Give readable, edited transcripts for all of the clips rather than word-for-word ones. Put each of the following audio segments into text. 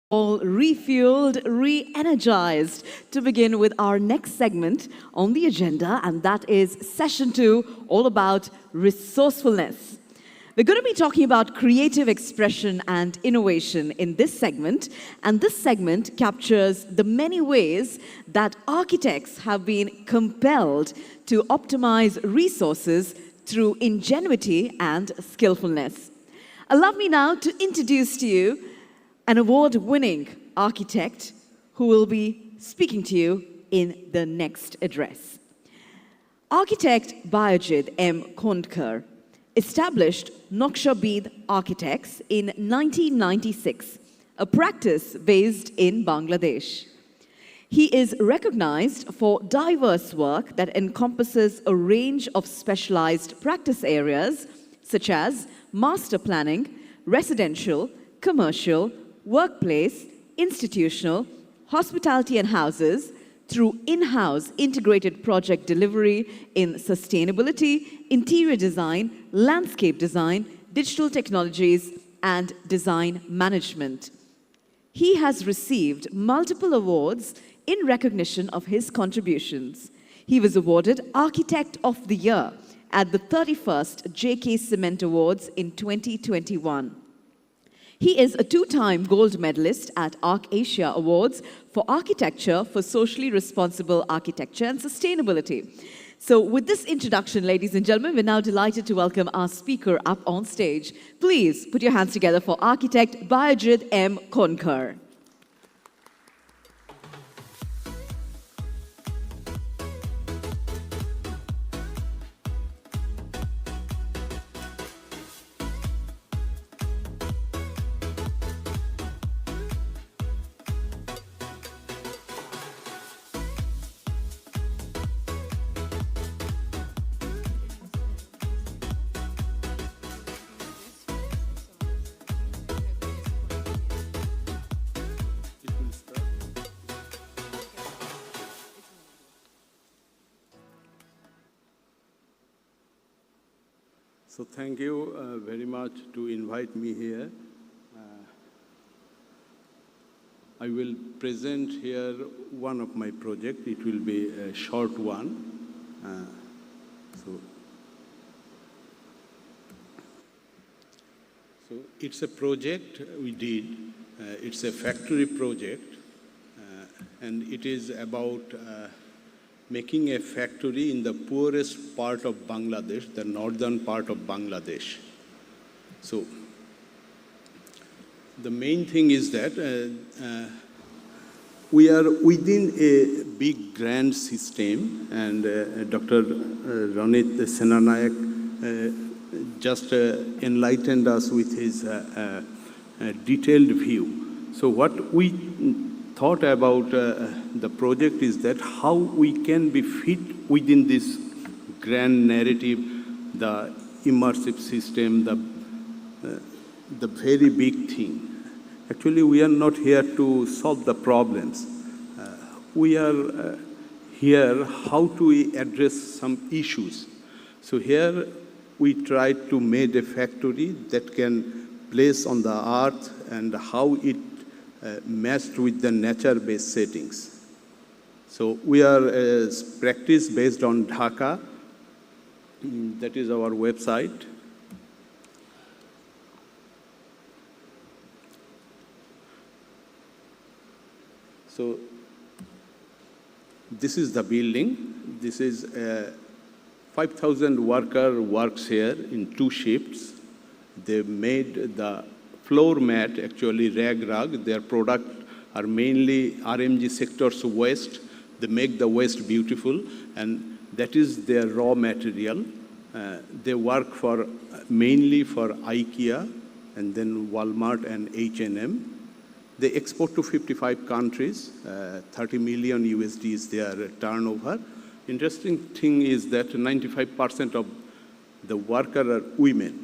all refueled, re-energized to begin with our next segment on the agenda, and that is session 2, all about resourcefulness. We're going to be talking about creative expression and innovation in this segment, and this segment captures the many ways that architects have been compelled to optimize resources through ingenuity and skillfulness. Allow me now to introduce to you an award-winning architect who will be speaking to you in the next address. Architect Bayajid M. Kondkar established Naqshband Architects in 1996, a practice based in Bangladesh. He is recognized for diverse work that encompasses a range of specialized practice areas such as master planning, residential, commercial, workplace, institutional, hospitality and houses through in-house integrated project delivery in sustainability, interior design, landscape design, digital technologies, and design management. He has received multiple awards in recognition of his contributions. He was awarded Architect of the Year at the 31st JK Cement Awards in 2021. He is a 2-time gold medalist at Arc Asia Awards for Architecture for Socially Responsible Architecture and Sustainability. So with this introduction, ladies and gentlemen, we're now delighted to welcome our speaker up on stage. Please put your hands together for Architect Bayajid M. Kondkar. So thank you very much to invite me here. I will present here one of my projects. It will be a short one. So it's a project we did. It's a factory project, and it is about making a factory in the poorest part of Bangladesh, the northern part of Bangladesh. So the main thing is that we are within a big grand system, and Dr. Ronit Senanayak just enlightened us with his detailed view. So what we thought about the project is that how we can be fit within this grand narrative, the immersive system, the very big thing. Actually, we are not here to solve the problems. We are here how to we address some issues. So here we try to make a factory that can place on the earth and how it matched with the nature-based settings. So we are a practice based on Dhaka. That is our website. So this is the building. This is 5,000 worker works here in 2 shifts. They made the floor mat, actually rag. Their product are mainly RMG sector's waste. They make the waste beautiful, and that is their raw material. They work for mainly for IKEA, and then Walmart and H&M. They export to 55 countries. 30 million USD is their turnover. Interesting thing is that 95% of the workers are women.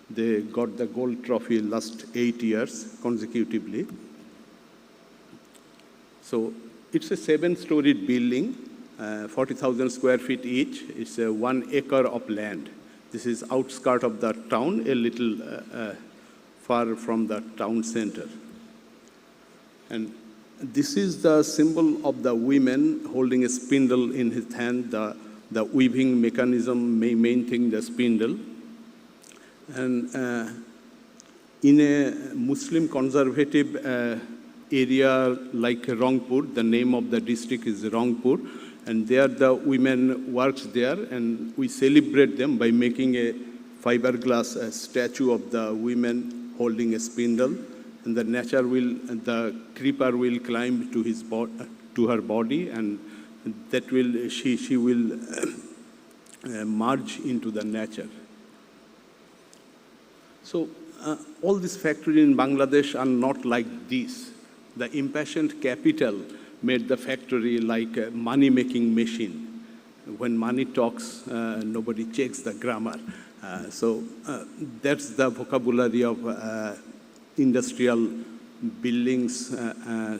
They got the gold trophy last 8 years consecutively. So it's a 7-storied building, 40,000 square feet each. It's a 1 acre of land. This is outskirt of the town, a little far from the town center. And this is the symbol of the women holding a spindle in his hand, the weaving mechanism maintaining the spindle. And in a Muslim conservative area like Rangpur, the name of the district is Rangpur, and there the women works there, and we celebrate them by making a fiberglass statue of the women holding a spindle, and the creeper will climb to her body, and that she will merge into the nature. So all these factories in Bangladesh are not like this. The impassioned capital made the factory like a money-making machine. When money talks, nobody checks the grammar. So that's the vocabulary of industrial buildings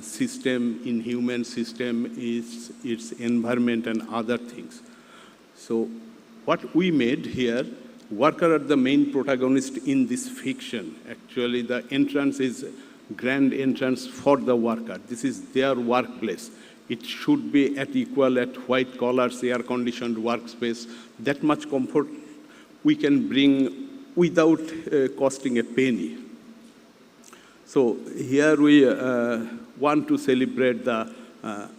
system, inhuman system, is its environment and other things. So what we made here, workers are the main protagonist in this fiction. Actually, the entrance is grand entrance for the worker. This is their workplace. It should be at equal at white collars, air-conditioned workspace. That much comfort we can bring without costing a penny. So here we want to celebrate the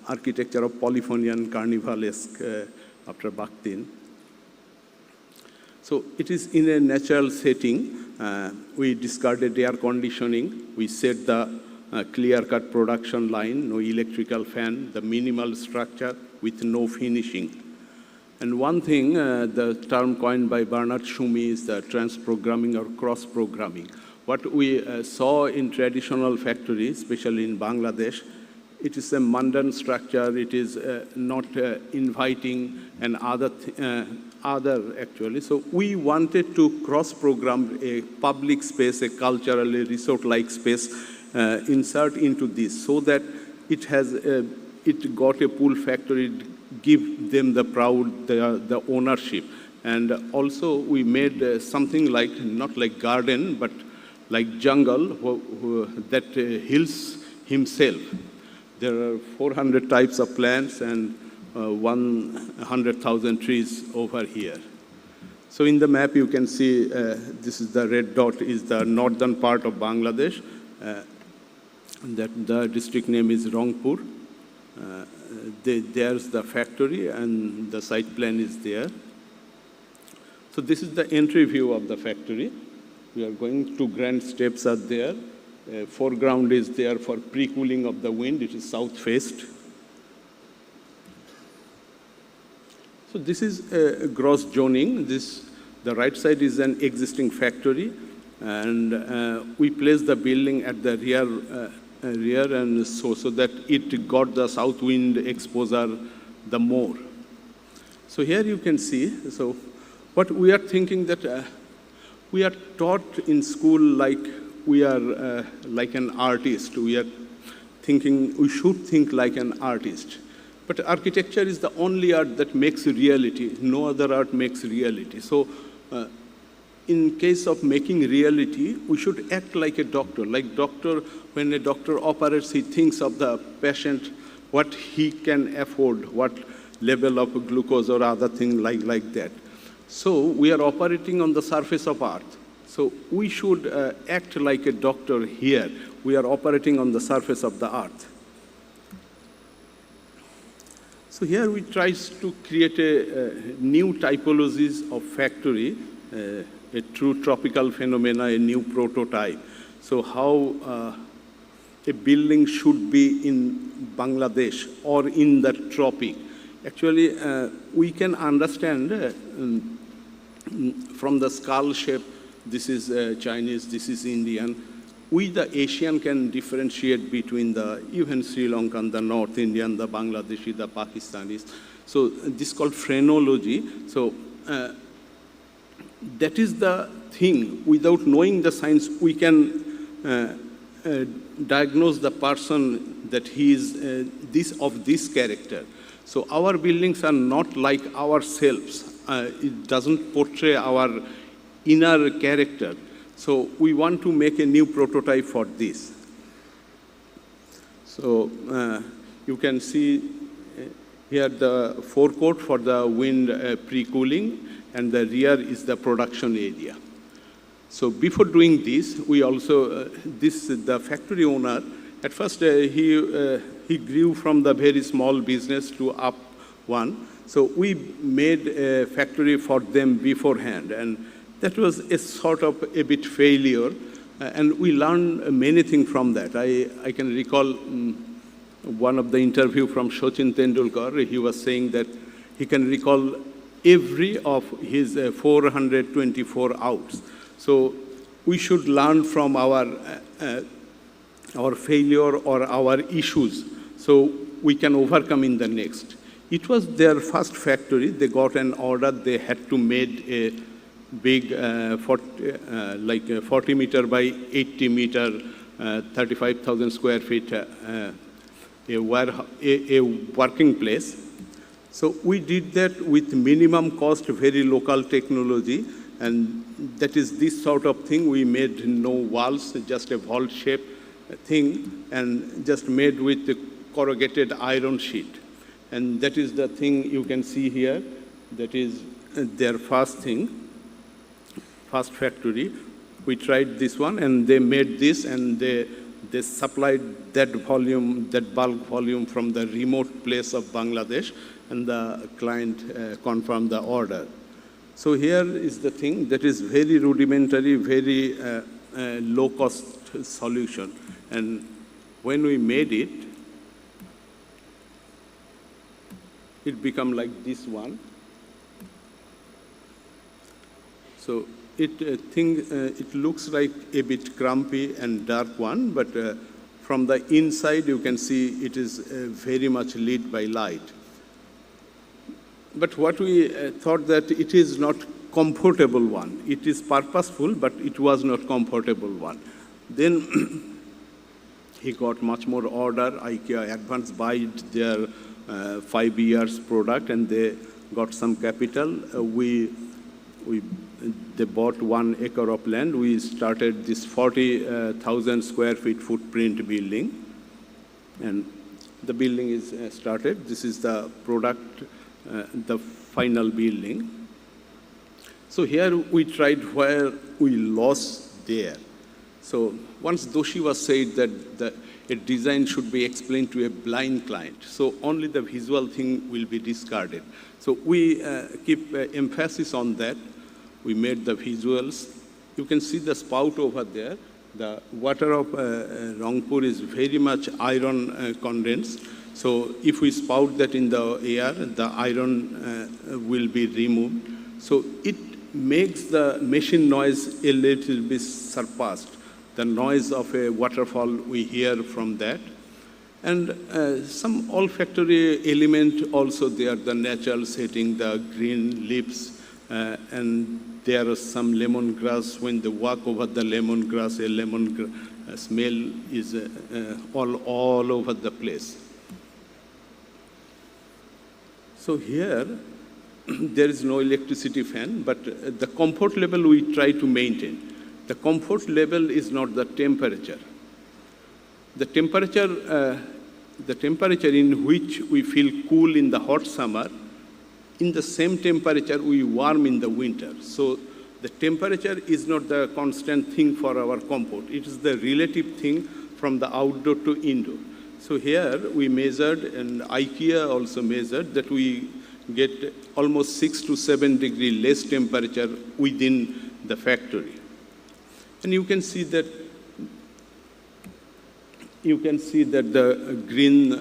architecture of polyphony and carnivalesque after Bakhtin. So it is in a natural setting. We discarded air conditioning. We set the clear-cut production line, no electrical fan, the minimal structure with no finishing. And one thing, the term coined by Bernard Shumi is the trans-programming or cross-programming. What we saw in traditional factories, especially in Bangladesh, it is a mundane structure. It is not inviting and other actually. So we wanted to cross-program a public space, a culturally resort-like space, insert into this so that it got a pull factor, it give them the proud, the ownership. And also we made something like, not like garden, but like jungle that heals himself. There are 400 types of plants and 100,000 trees over here. So in the map you can see this is the red dot is the northern part of Bangladesh. That the district name is Rangpur. There's the factory and the site plan is there. So this is the entry view of the factory. We are going to grand steps are there. Foreground is there for pre-cooling of the wind. It is south-faced. So this is a gross zoning. The right side is an existing factory, and we place the building at the rear and so that it got the south wind exposure the more. So here you can see. So what we are thinking that we are taught in school like we are like an artist. We are thinking we should think like an artist. But architecture is the only art that makes reality. No other art makes reality. So in case of making reality, we should act like a doctor. Like doctor, when a doctor operates, he thinks of the patient, what he can afford, what level of glucose or other thing like that. So we are operating on the surface of earth. So we should act like a doctor here. We are operating on the surface of the earth. So here we try to create a new typologies of factory, a true tropical phenomena, a new prototype. So how a building should be in Bangladesh or in the tropic. Actually, we can understand from the skull shape, this is Chinese, this is Indian. We, the Asian, can differentiate between the even Sri Lankan, the North Indian, the Bangladeshi, the Pakistanis. So this is called phrenology. So that is the thing. Without knowing the science, we can diagnose the person that he is of this character. So our buildings are not like ourselves. It doesn't portray our inner character. So we want to make a new prototype for this. So you can see here the forecourt for the wind pre-cooling, and the rear is the production area. So before doing this, we also, the factory owner, at first he grew from the very small business to up one. So we made a factory for them beforehand, and that was a sort of a bit failure, and we learned many things from that. I can recall one of the interview from Sachin Tendulkar. He was saying that he can recall every of his 424 outs. So we should learn from our failure or our issues, so we can overcome in the next. It was their first factory. They got an order. They had to make a big, like a 40 meter by 80 meter, 35,000 square feet, a working place. So we did that with minimum cost, very local technology, and that is this sort of thing. We made no walls, just a vault shape thing, and just made with the corrugated iron sheet. And that is the thing you can see here. That is their first thing, first factory. We tried this one, and they made this, and they supplied that volume, that bulk volume from the remote place of Bangladesh, and the client confirmed the order. So here is the thing that is very rudimentary, very low-cost solution. And when we made it, it became like this one. So it looks like a bit crumpy and dark one, but from the inside you can see it is very much lit by light. But what we thought that it is not comfortable one. It is purposeful, but it was not comfortable one. Then he got much more order. IKEA advanced buy their 5 years product, and they got some capital. They bought 1 acre of land. We started this 40,000 square feet footprint building, and the building is started. This is the product, the final building. So here we tried where we lost there. So once Doshi was said that a design should be explained to a blind client, so only the visual thing will be discarded. So we keep emphasis on that. We made the visuals. You can see the spout over there. The water of Rangpur is very much iron condensed. So if we spout that in the air, the iron will be removed. So it makes the machine noise a little bit surpassed. The noise of a waterfall we hear from that. And some olfactory element also there, the natural setting, the green leaves, and there is some lemongrass. When they walk over the lemongrass, a lemon smell is all over the place. So here, there is no electricity fan, but the comfort level we try to maintain. The comfort level is not the temperature. The temperature in which we feel cool in the hot summer, in the same temperature we warm in the winter. So the temperature is not the constant thing for our comfort. It is the relative thing from the outdoor to indoor. So here we measured, and IKEA also measured, that we get almost 6 to 7 degree less temperature within the factory. And you can see that the green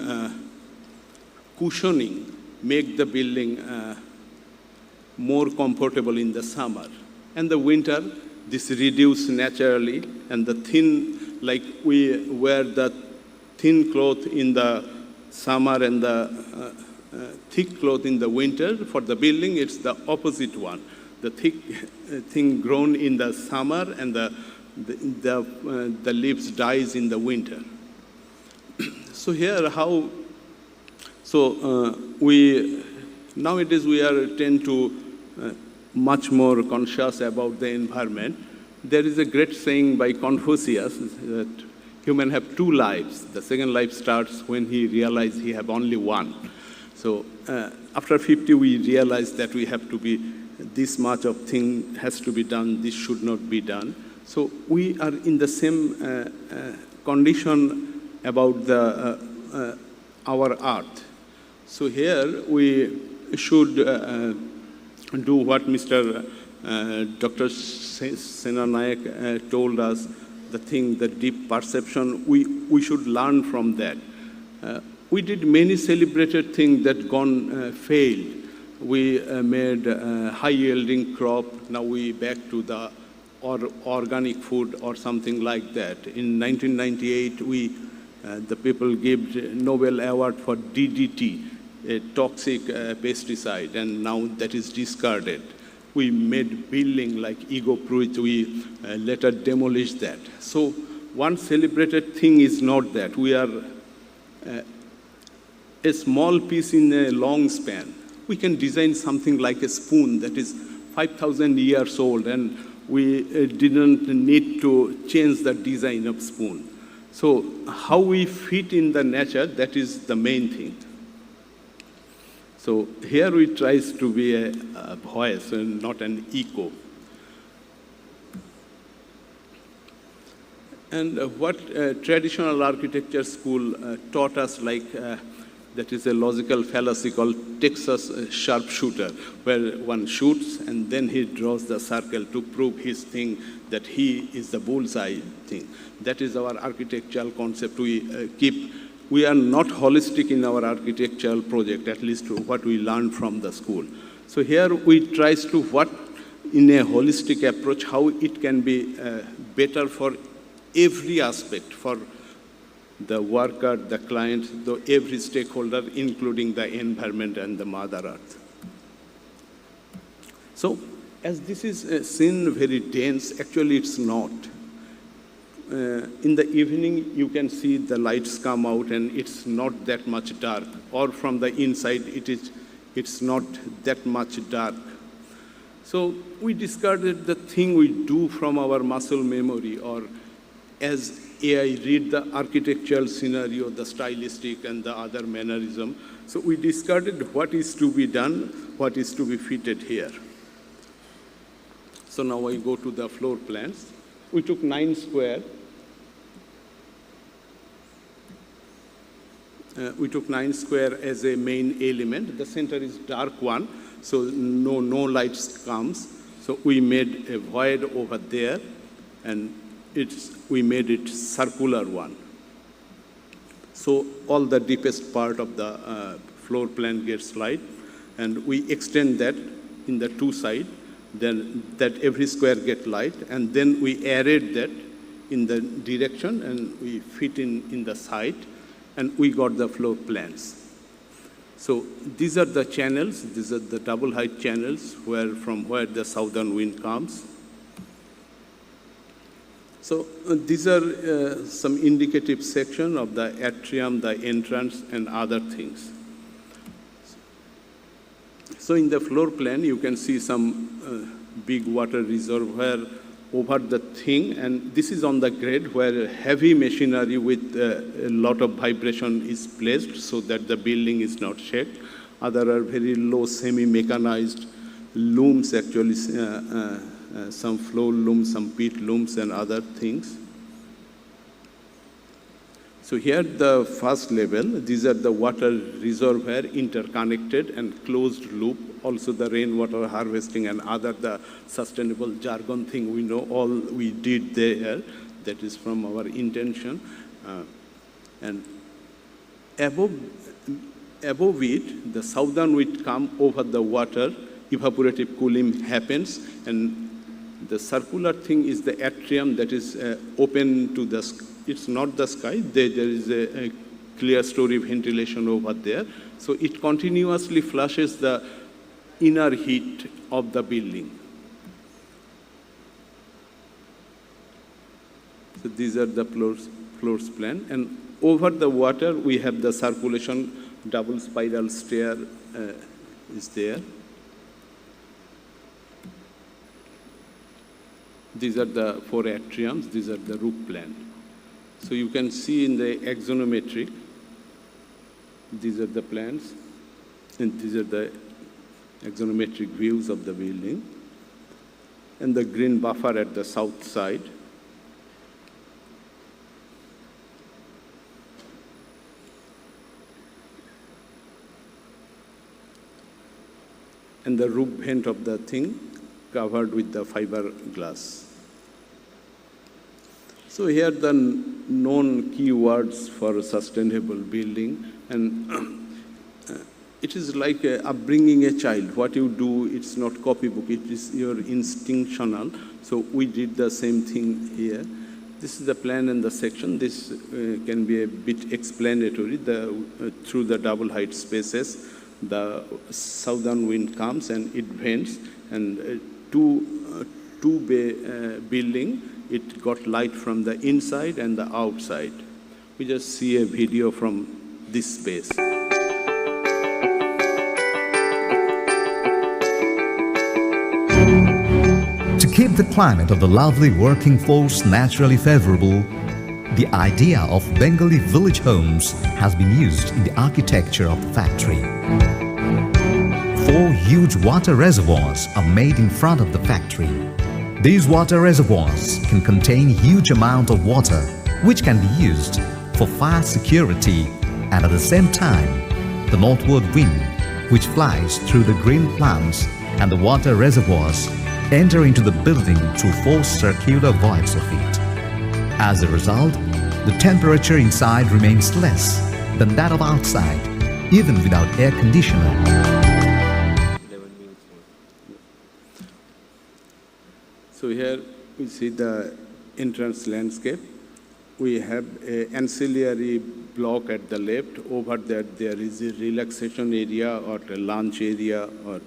cushioning make the building more comfortable in the summer. And the winter, this reduce naturally, and the thin, like we wear the thin cloth in the summer and the thick cloth in the winter. For the building, it's the opposite one. The thick thing grown in the summer, and the leaves dies in the winter. So here how, so nowadays we tend to much more conscious about the environment. There is a great saying by Confucius that human have two lives. The second life starts when he realizes he have only one. So after 50, we realize that we have to be, this much of thing has to be done, this should not be done. So we are in the same condition about our earth. So here we should do what Mr. Dr. Sena Nayak told us, the deep perception, we should learn from that. We did many celebrated things that failed. We made high-yielding crop. Now we back to the organic food or something like that. In 1998, the people gave Nobel Award for DDT, a toxic pesticide, and now that is discarded. We made building like Ego Pruitt, we later demolished that. So one celebrated thing is not that. We are a small piece in a long span. We can design something like a spoon that is 5,000 years old, and we didn't need to change the design of spoon. So how we fit in the nature, that is the main thing. So here we try to be a voice and not an echo. And what traditional architecture school taught us, that is a logical fallacy called Texas sharpshooter, where one shoots and then he draws the circle to prove his thing, that he is the bullseye thing. That is our architectural concept. We are not holistic in our architectural project, at least what we learned from the school. So here we try to in a holistic approach, how it can be better for every aspect, for the worker, the client, every stakeholder, including the environment and the Mother Earth. So as this is seen very dense, actually it's not. In the evening, you can see the lights come out and it's not that much dark. Or from the inside, it's not that much dark. So we discarded the thing we do from our muscle memory, or as AI read the architectural scenario, the stylistic and the other mannerism. So we discarded what is to be done, what is to be fitted here. So now I go to the floor plans. We took 9 square. We took 9 square as a main element. The center is dark one, so no lights comes. So we made a void over there, and we made it circular one. So all the deepest part of the floor plan gets light, and we extend that in the two sides, then that every square get light, and then we added that in the direction, and we fit in the side, and we got the floor plans. So these are the channels. These are the double height channels from where the southern wind comes. So these are some indicative section of the atrium, the entrance, and other things. So in the floor plan, you can see some big water reservoir over the thing, and this is on the grade where heavy machinery with a lot of vibration is placed so that the building is not shaken. Other are very low semi-mechanized looms, actually, some floor looms, some pit looms, and other things. So here the first level, these are the water reservoir interconnected and closed loop. Also the rainwater harvesting and other the sustainable jargon thing we know, all we did there. That is from our intention. And above it, the southern wind come over the water, evaporative cooling happens, and the circular thing is the atrium that is open to the sky. It's not the sky. There is a clear story ventilation over there. So it continuously flushes the inner heat of the building. So these are the floors plan. And over the water, we have the circulation, double spiral stair is there. These are the 4 atriums. These are the roof plan. So you can see in the axonometric, these are the plans, and these are the axonometric views of the building, and the green buffer at the south side. And the roof vent of the thing covered with the fiberglass. So here are the known keywords for sustainable building, and it is like upbringing a child. What you do, it's not copybook, it is your instinctional. So we did the same thing here. This is the plan and the section. This can be a bit explanatory. Through the double height spaces, the southern wind comes and it vents, and two-bay building, it got light from the inside and the outside. We just see a video from this space. To keep the climate of the lovely working force naturally favorable, the idea of Bengali village homes has been used in the architecture of the factory. 4 huge water reservoirs are made in front of the factory. These water reservoirs can contain huge amount of water which can be used for fire security, and at the same time, the northward wind which flies through the green plants and the water reservoirs enter into the building through 4 circular voids of it. As a result, the temperature inside remains less than that of outside, even without air conditioner. So here we see the entrance landscape. We have an ancillary block at the left. Over there is a relaxation area or a lunch area or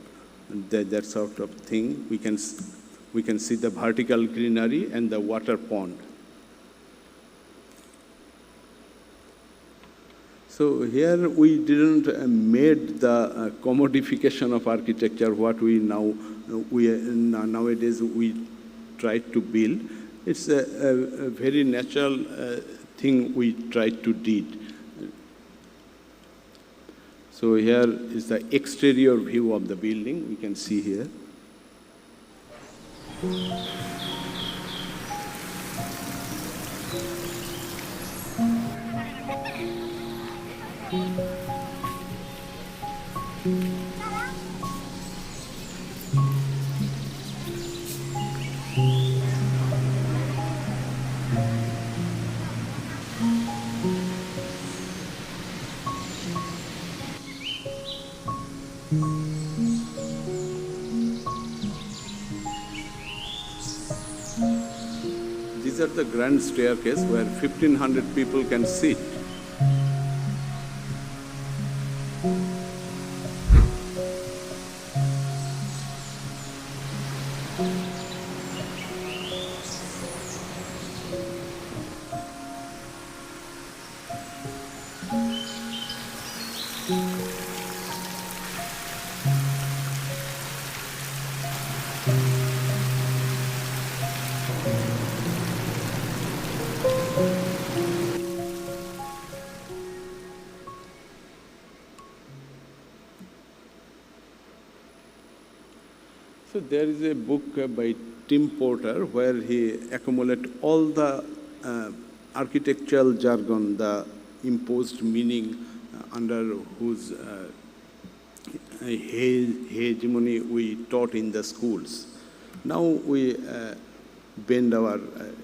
that sort of thing. We can see the vertical greenery and the water pond. So here we didn't made the commodification of architecture. What we nowadays we try to build. It's a very natural thing we try to did. So here is the exterior view of the building. We can see here. These are the grand staircase where 1,500 people can sit. So there is a book by Tim Porter where he accumulates all the architectural jargon, the imposed meaning under whose hegemony we taught in the schools. Now we bend our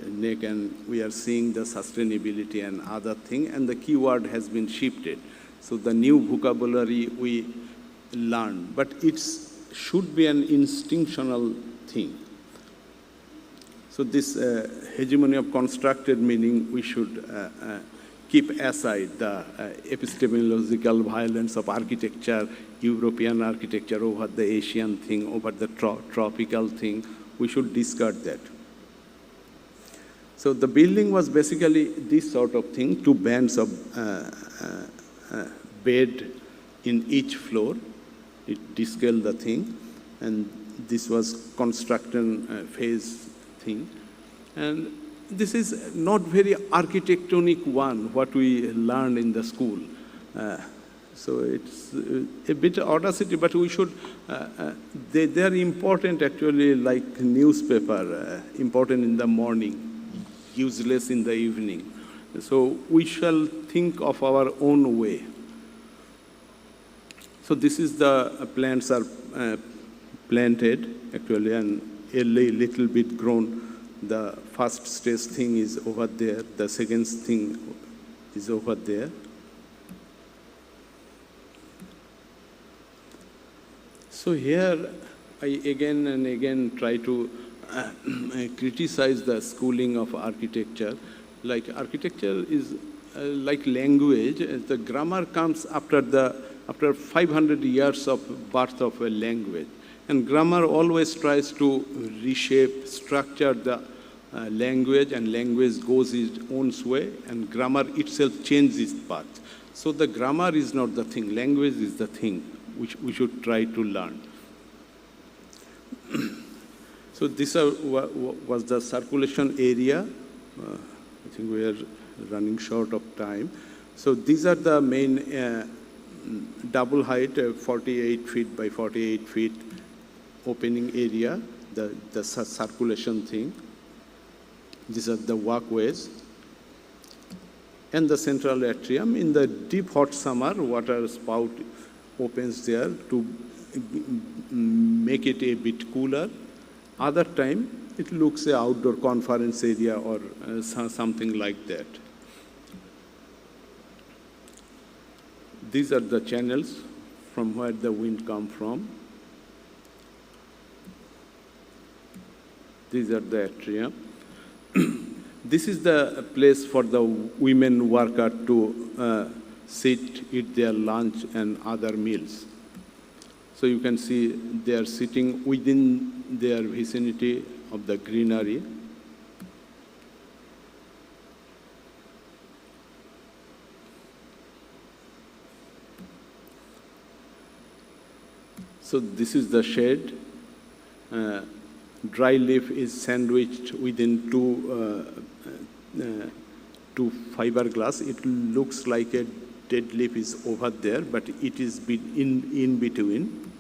neck and we are seeing the sustainability and other thing, and the keyword has been shifted. So the new vocabulary we learn, but it's should be an instinctual thing. So this hegemony of constructed meaning, we should keep aside the epistemological violence of architecture, European architecture over the Asian thing, over the tropical thing. We should discard that. So the building was basically this sort of thing, 2 bands of bed in each floor. It descaled the thing, and this was construction phase thing. And this is not very architectonic one, what we learned in the school. So it's a bit audacity, but we should, they are important actually like newspaper, important in the morning, useless in the evening. So we shall think of our own way. So this is the plants are planted actually and a little bit grown. The first stage thing is over there. The second thing is over there. So here, I again and again try to criticize the schooling of architecture. Like architecture is like language. The grammar comes after 500 years of birth of a language. And grammar always tries to reshape, structure the language, and language goes its own way, and grammar itself changes its path. So the grammar is not the thing, language is the thing which we should try to learn. So this was the circulation area. I think we are running short of time. So these are the main double height, 48 feet by 48 feet opening area, the circulation thing. These are the walkways. And the central atrium. In the deep hot summer, water spout opens there to make it a bit cooler. Other time, it looks an outdoor conference area or something like that. These are the channels from where the wind comes from. These are the atrium. This is the place for the women worker to sit, eat their lunch and other meals. So you can see they are sitting within their vicinity of the greenery. So this is the shade. Dry leaf is sandwiched within two fiberglass. It looks like a dead leaf is over there, but it is in between.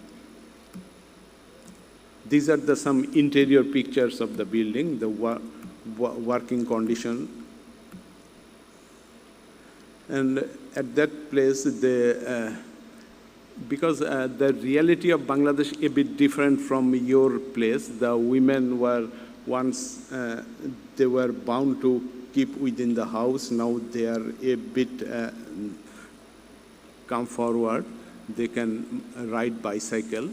These are some interior pictures of the building, the working condition. And at that place, because the reality of Bangladesh is a bit different from your place. The women were once, they were bound to keep within the house. Now they are a bit come forward. They can ride bicycle.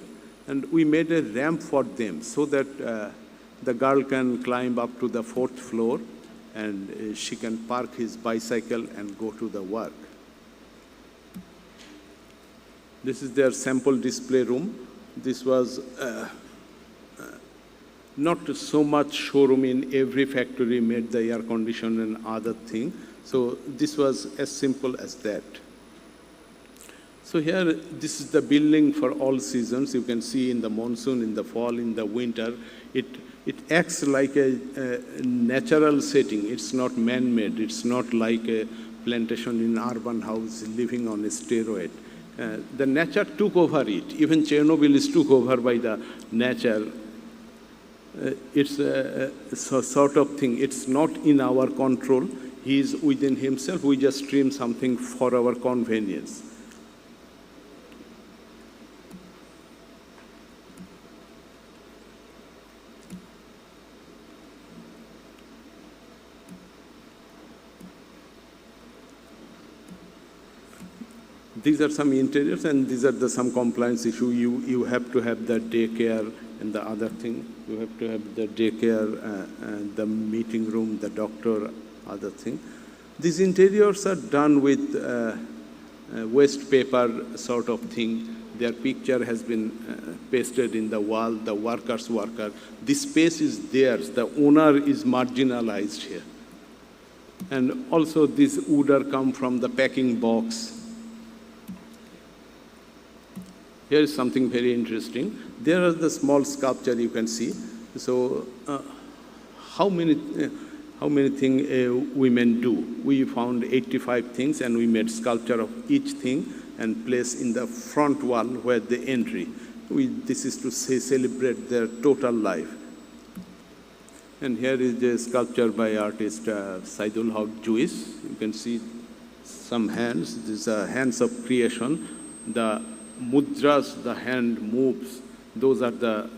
And we made a ramp for them so that the girl can climb up to the 4th floor and she can park his bicycle and go to the work. This is their sample display room. This was not so much showroom in every factory made the air conditioner and other thing. So this was as simple as that. So here, this is the building for all seasons. You can see in the monsoon, in the fall, in the winter, it acts like a natural setting. It's not man-made. It's not like a plantation in urban house living on a steroid. The nature took over it. Even Chernobyl is took over by the nature. It's a sort of thing. It's not in our control. He is within himself. We just stream something for our convenience. These are some interiors, and these are some compliance issue. You have to have the daycare and the other thing. You have to have the daycare, the meeting room, the doctor, other thing. These interiors are done with waste paper sort of thing. Their picture has been pasted in the wall, the worker's worker. This space is theirs. The owner is marginalized here. And also these wood are come from the packing box. Here is something very interesting. There are the small sculpture you can see. So how many, how many things women do. We found 85 things, and we made sculpture of each thing and placed in the front wall where the entry. This is to celebrate their total life. And here is a sculpture by artist Saidul Haq Juice. You can see some hands. These are hands of creation. The mudras, the hand moves. Those are the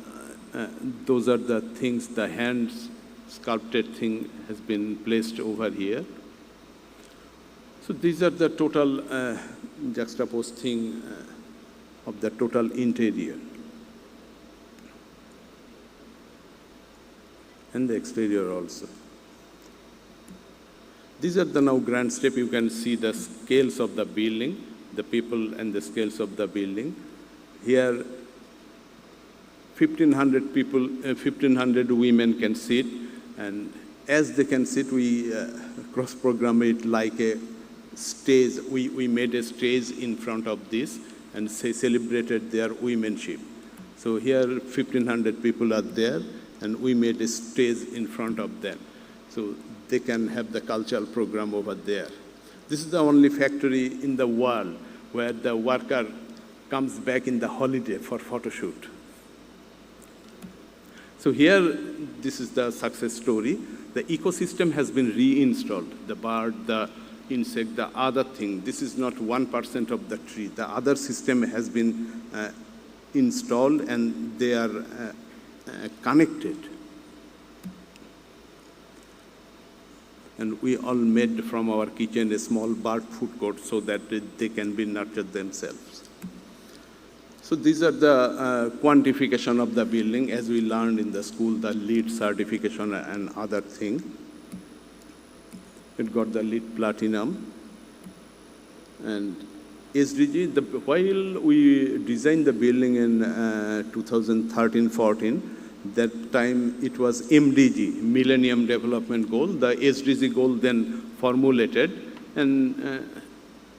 things, the hands sculpted thing has been placed over here. So these are the total juxtaposed thing of the total interior. And the exterior also. These are the now grand step. You can see the scales of the building, the people and the scales of the building. Here, 1,500 people, 1,500 women can sit, and as they can sit, we cross-program it like a stage. We made a stage in front of this and celebrated their womanship. So here, 1,500 people are there, and we made a stage in front of them. So they can have the cultural program over there. This is the only factory in the world where the worker comes back in the holiday for photo shoot. So here, this is the success story. The ecosystem has been reinstalled. The bird, the insect, the other thing. This is not 1% of the tree. The other system has been installed, and they are connected. And we all made from our kitchen a small bird food court so that they can be nurtured themselves. So these are the quantification of the building as we learned in the school, the LEED certification and other thing. It got the LEED Platinum. And SDG, while we designed the building in 2013-14, that time it was MDG, Millennium Development Goal. The SDG goal then formulated, and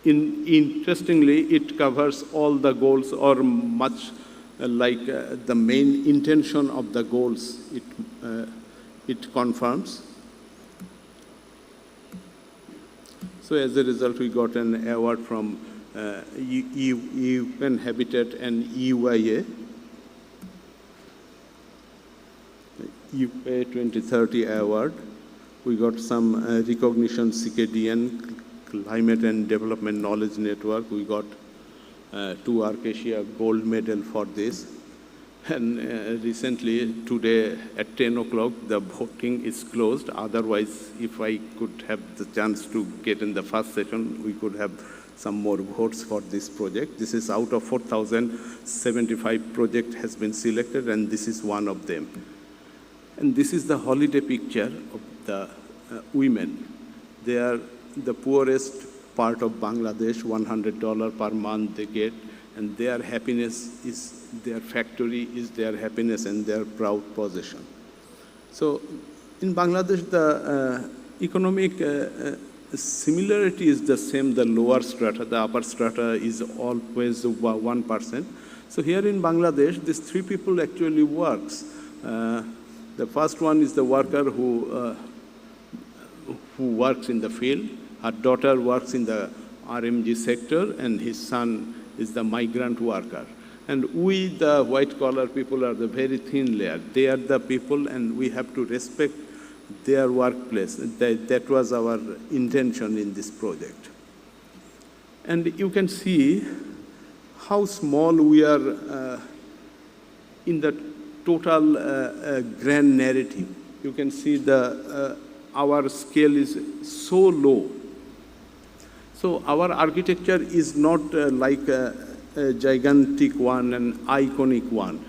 interestingly, it covers all the goals, or much like the main intention of the goals. It confirms. So as a result, we got an award from UN Habitat and UIA. UA 2030 award. We got some recognition, CKDN, Climate and Development Knowledge Network. We got 2 Acacia gold medal for this. And recently, today at 10 o'clock, the voting is closed. Otherwise, if I could have the chance to get in the first session, we could have some more votes for this project. This is out of 4,075 project has been selected, and this is one of them. And this is the holiday picture of the women. They are the poorest part of Bangladesh, $100 per month they get, and their happiness is, their factory is their happiness and their proud possession. So in Bangladesh, the economic similarity is the same, the lower strata, the upper strata is always 1%. So here in Bangladesh, these 3 people actually works. The first one is the worker who works in the field. Her daughter works in the RMG sector, and his son is the migrant worker. And we, the white-collar people, are the very thin layer. They are the people, and we have to respect their workplace. That was our intention in this project. And you can see how small we are in the total grand narrative. You can see our scale is so low. So our architecture is not like a gigantic one, an iconic one.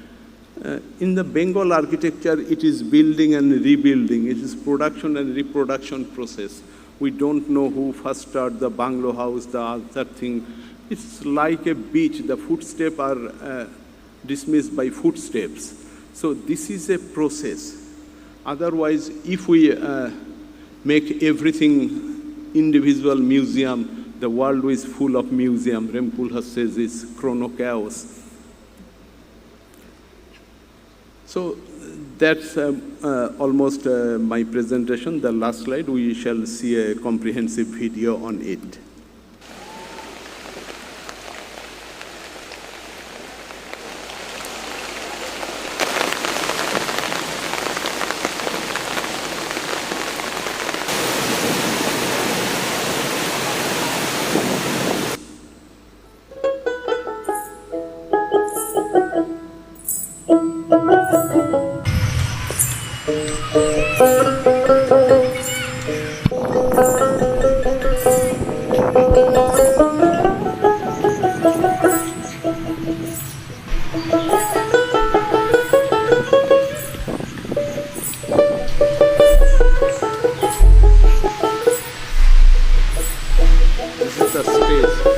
In the Bengal architecture, it is building and rebuilding. It is production and reproduction process. We don't know who first started the bungalow house, the other thing. It's like a beach. The footsteps are dismissed by footsteps. So this is a process. Otherwise, if we make everything individual museum, the world is full of museum. Rem Koolhaas says it's chrono chaos. So That's almost my presentation. The last slide, we shall see a comprehensive video on it. This is the stage.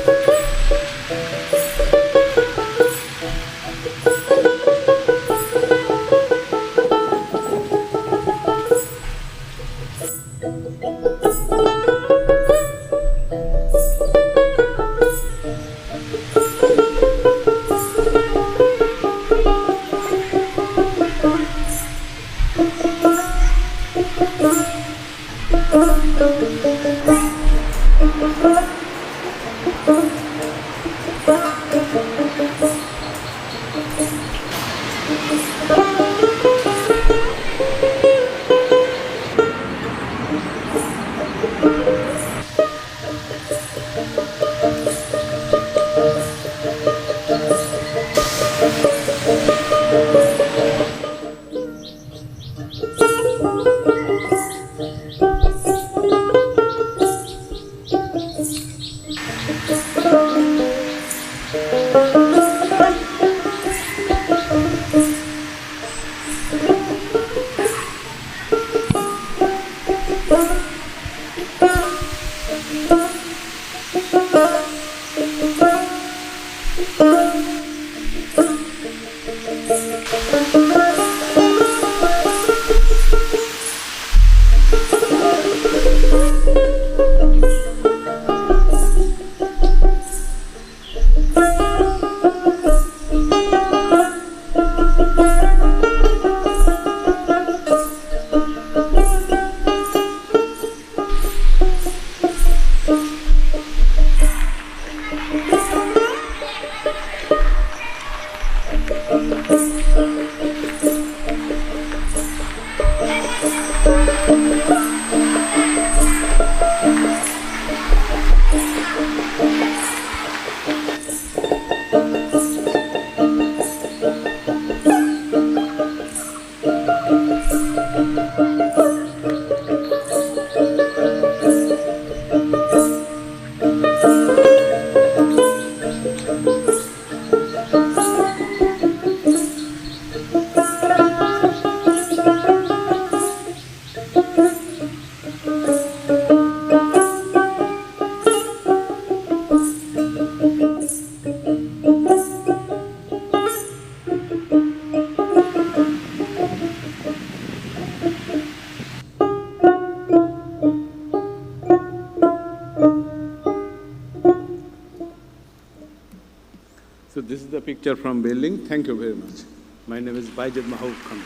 So this is the picture from building. Thank you very much. My name is Baijid Mahbub Khan.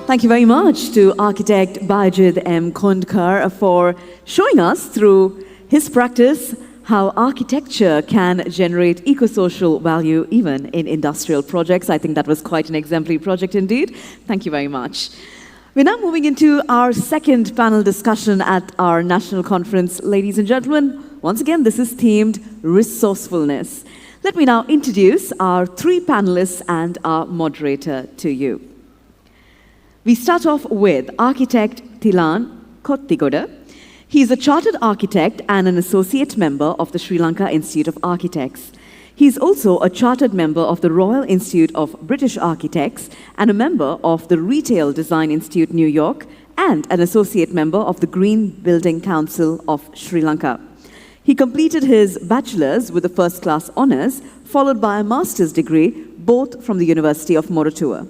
Thank you very much to architect Baijid M. Khondkar for showing us through his practice how architecture can generate eco-social value even in industrial projects. I think that was quite an exemplary project indeed. Thank you very much. We're now moving into our second panel discussion at our national conference. Ladies and gentlemen, once again, this is themed Resourcefulness. Let me now introduce our three panelists and our moderator to you. We start off with architect Thilan Kottigoda. He is a chartered architect and an associate member of the Sri Lanka Institute of Architects. He is also a chartered member of the Royal Institute of British Architects and a member of the Retail Design Institute, New York, and an associate member of the Green Building Council of Sri Lanka. He completed his bachelor's with a first-class honors, followed by a master's degree, both from the University of Moratuwa.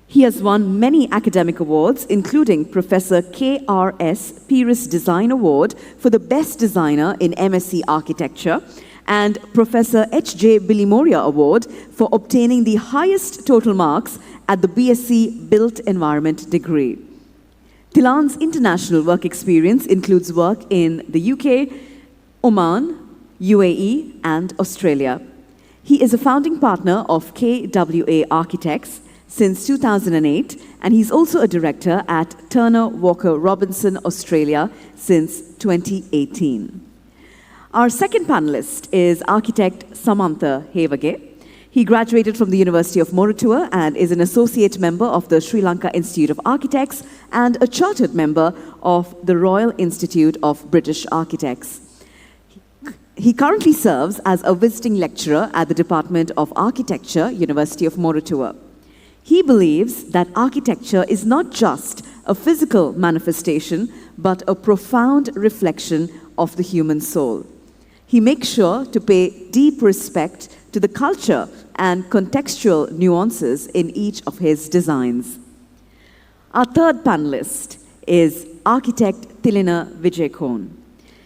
He has won many academic awards, including Professor K.R.S. Peiris Design Award for the Best Designer in MSc Architecture and Professor H.J. Bilimoria Award for obtaining the highest total marks at the BSc Built Environment degree. Tilan's international work experience includes work in the UK, Oman, UAE, and Australia. He is a founding partner of KWA Architects since 2008, and he's also a director at Turner Walker Robinson Australia since 2018. Our second panelist is architect Samantha Hevage. He graduated from the University of Moratuwa and is an associate member of the Sri Lanka Institute of Architects and a chartered member of the Royal Institute of British Architects. He currently serves as a visiting lecturer at the Department of Architecture, University of Moratuwa. He believes that architecture is not just a physical manifestation, but a profound reflection of the human soul. He makes sure to pay deep respect to the culture and contextual nuances in each of his designs. Our third panelist is architect Tilina Vijayakon.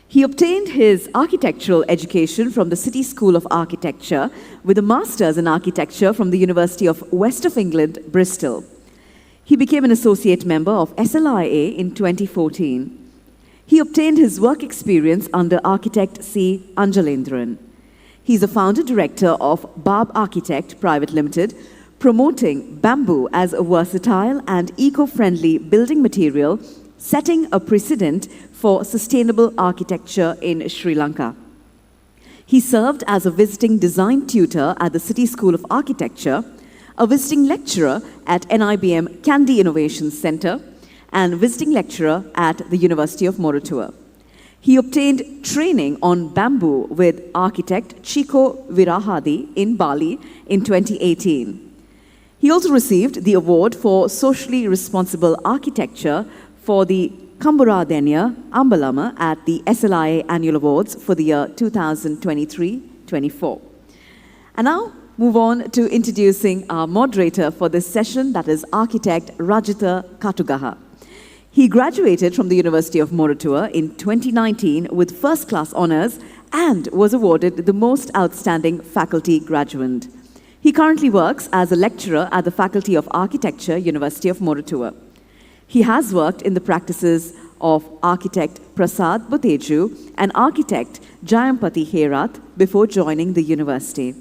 He obtained his architectural education from the City School of Architecture with a master's in architecture from the University of West of England, Bristol. He became an associate member of SLIA in 2014. He obtained his work experience under architect C. Anjalendran. He's a founder-director of Barb Architect Private Limited, promoting bamboo as a versatile and eco-friendly building material, setting a precedent for sustainable architecture in Sri Lanka. He served as a visiting design tutor at the City School of Architecture, a visiting lecturer at NIBM Kandy Innovation Center, and visiting lecturer at the University of Moratuwa. He obtained training on bamboo with architect Chico Virahadi in Bali in 2018. He also received the award for socially responsible architecture for the Kamburadenya Ambalama at the SLIA Annual Awards for the year 2023-24. And now, move on to introducing our moderator for this session, that is architect Rajitha Katugaha. He graduated from the University of Moratuwa in 2019 with first-class honors and was awarded the Most Outstanding Faculty Graduate. He currently works as a lecturer at the Faculty of Architecture, University of Moratuwa. He has worked in the practices of architect Prasad Boteju and architect Jayampati Herath before joining the university.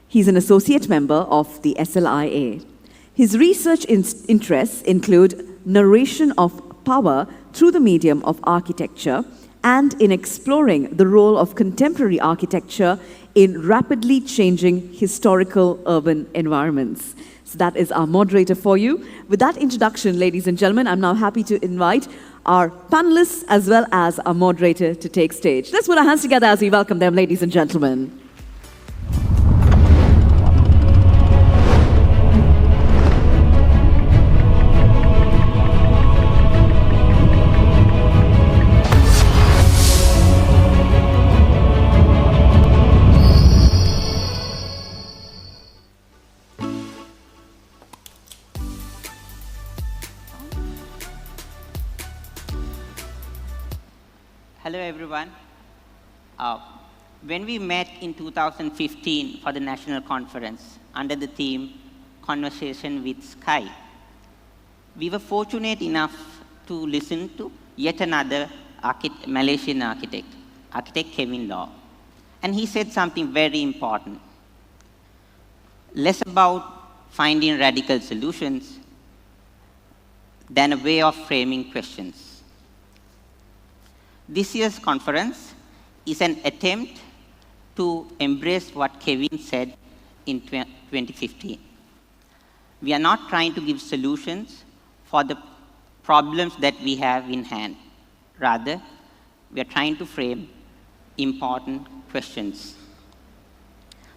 He's an associate member of the SLIA. His research interests include narration of power through the medium of architecture and in exploring the role of contemporary architecture in rapidly changing historical urban environments. So that is our moderator for you. With that introduction, ladies and gentlemen, I'm now happy to invite our panelists as well as our moderator to take stage. Let's put our hands together as we welcome them, ladies and gentlemen. Hello, everyone. When we met in 2015 for the national conference under the theme Conversation with Sky, we were fortunate enough to listen to yet another Malaysian architect, architect Kevin Law. And he said something very important. Less about finding radical solutions than a way of framing questions. This year's conference is an attempt to embrace what Kevin said in 2015. We are not trying to give solutions for the problems that we have in hand. Rather, we are trying to frame important questions.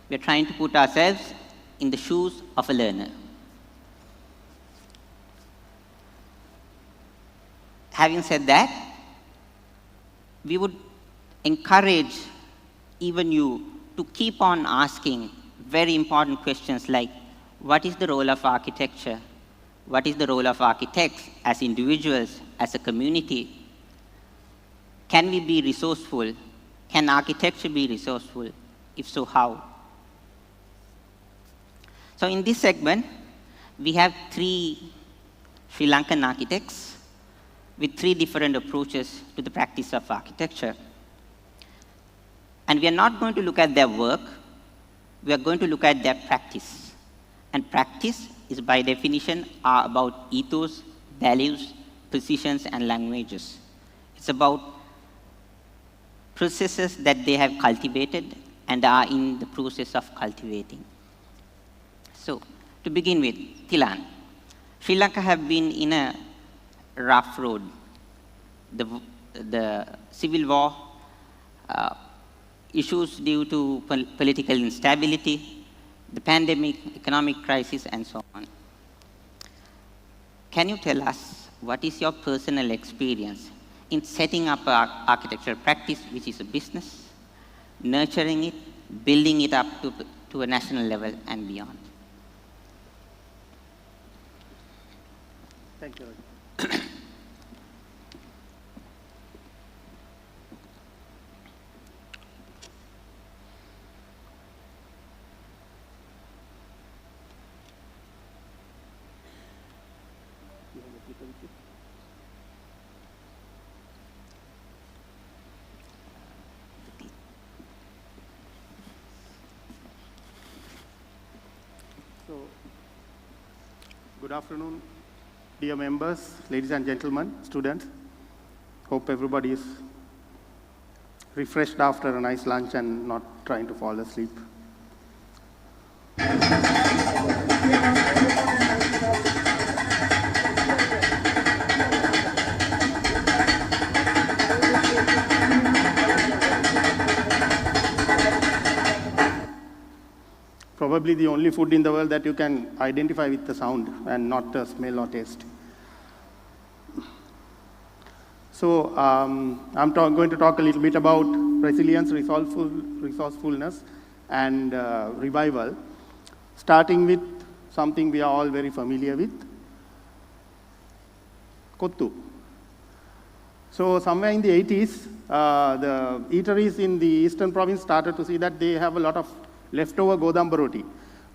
We are trying to put ourselves in the shoes of a learner. Having said that, we would encourage even you to keep on asking very important questions like, what is the role of architecture what is the role of architects as individuals, as a community? Can we be resourceful? Can architecture be resourceful? If so, how? So in this segment, we have 3 Sri Lankan architects with 3 different approaches to the practice of architecture. And we are not going to look at their work, we are going to look at their practice. And practice is by definition are about ethos, values, positions, and languages. It's about processes that they have cultivated and are in the process of cultivating. So, to begin with, Thilan. Sri Lanka have been in a rough road. The civil war, issues due to political instability, the pandemic, economic crisis, and so on. Can you tell us what is your personal experience in setting up an architectural practice, which is a business, nurturing it, building it up to a national level and beyond? Thank you. So, good afternoon, dear members, ladies and gentlemen, students. Hope everybody is refreshed after a nice lunch and not trying to fall asleep. Probably the only food in the world that you can identify with the sound and not the smell or taste. So I'm going to talk a little bit about resilience, resourcefulness, and revival, starting with something we are all very familiar with, Kottu. So somewhere in the 80s, the eateries in the eastern province started to see that they have a lot of leftover godamba roti.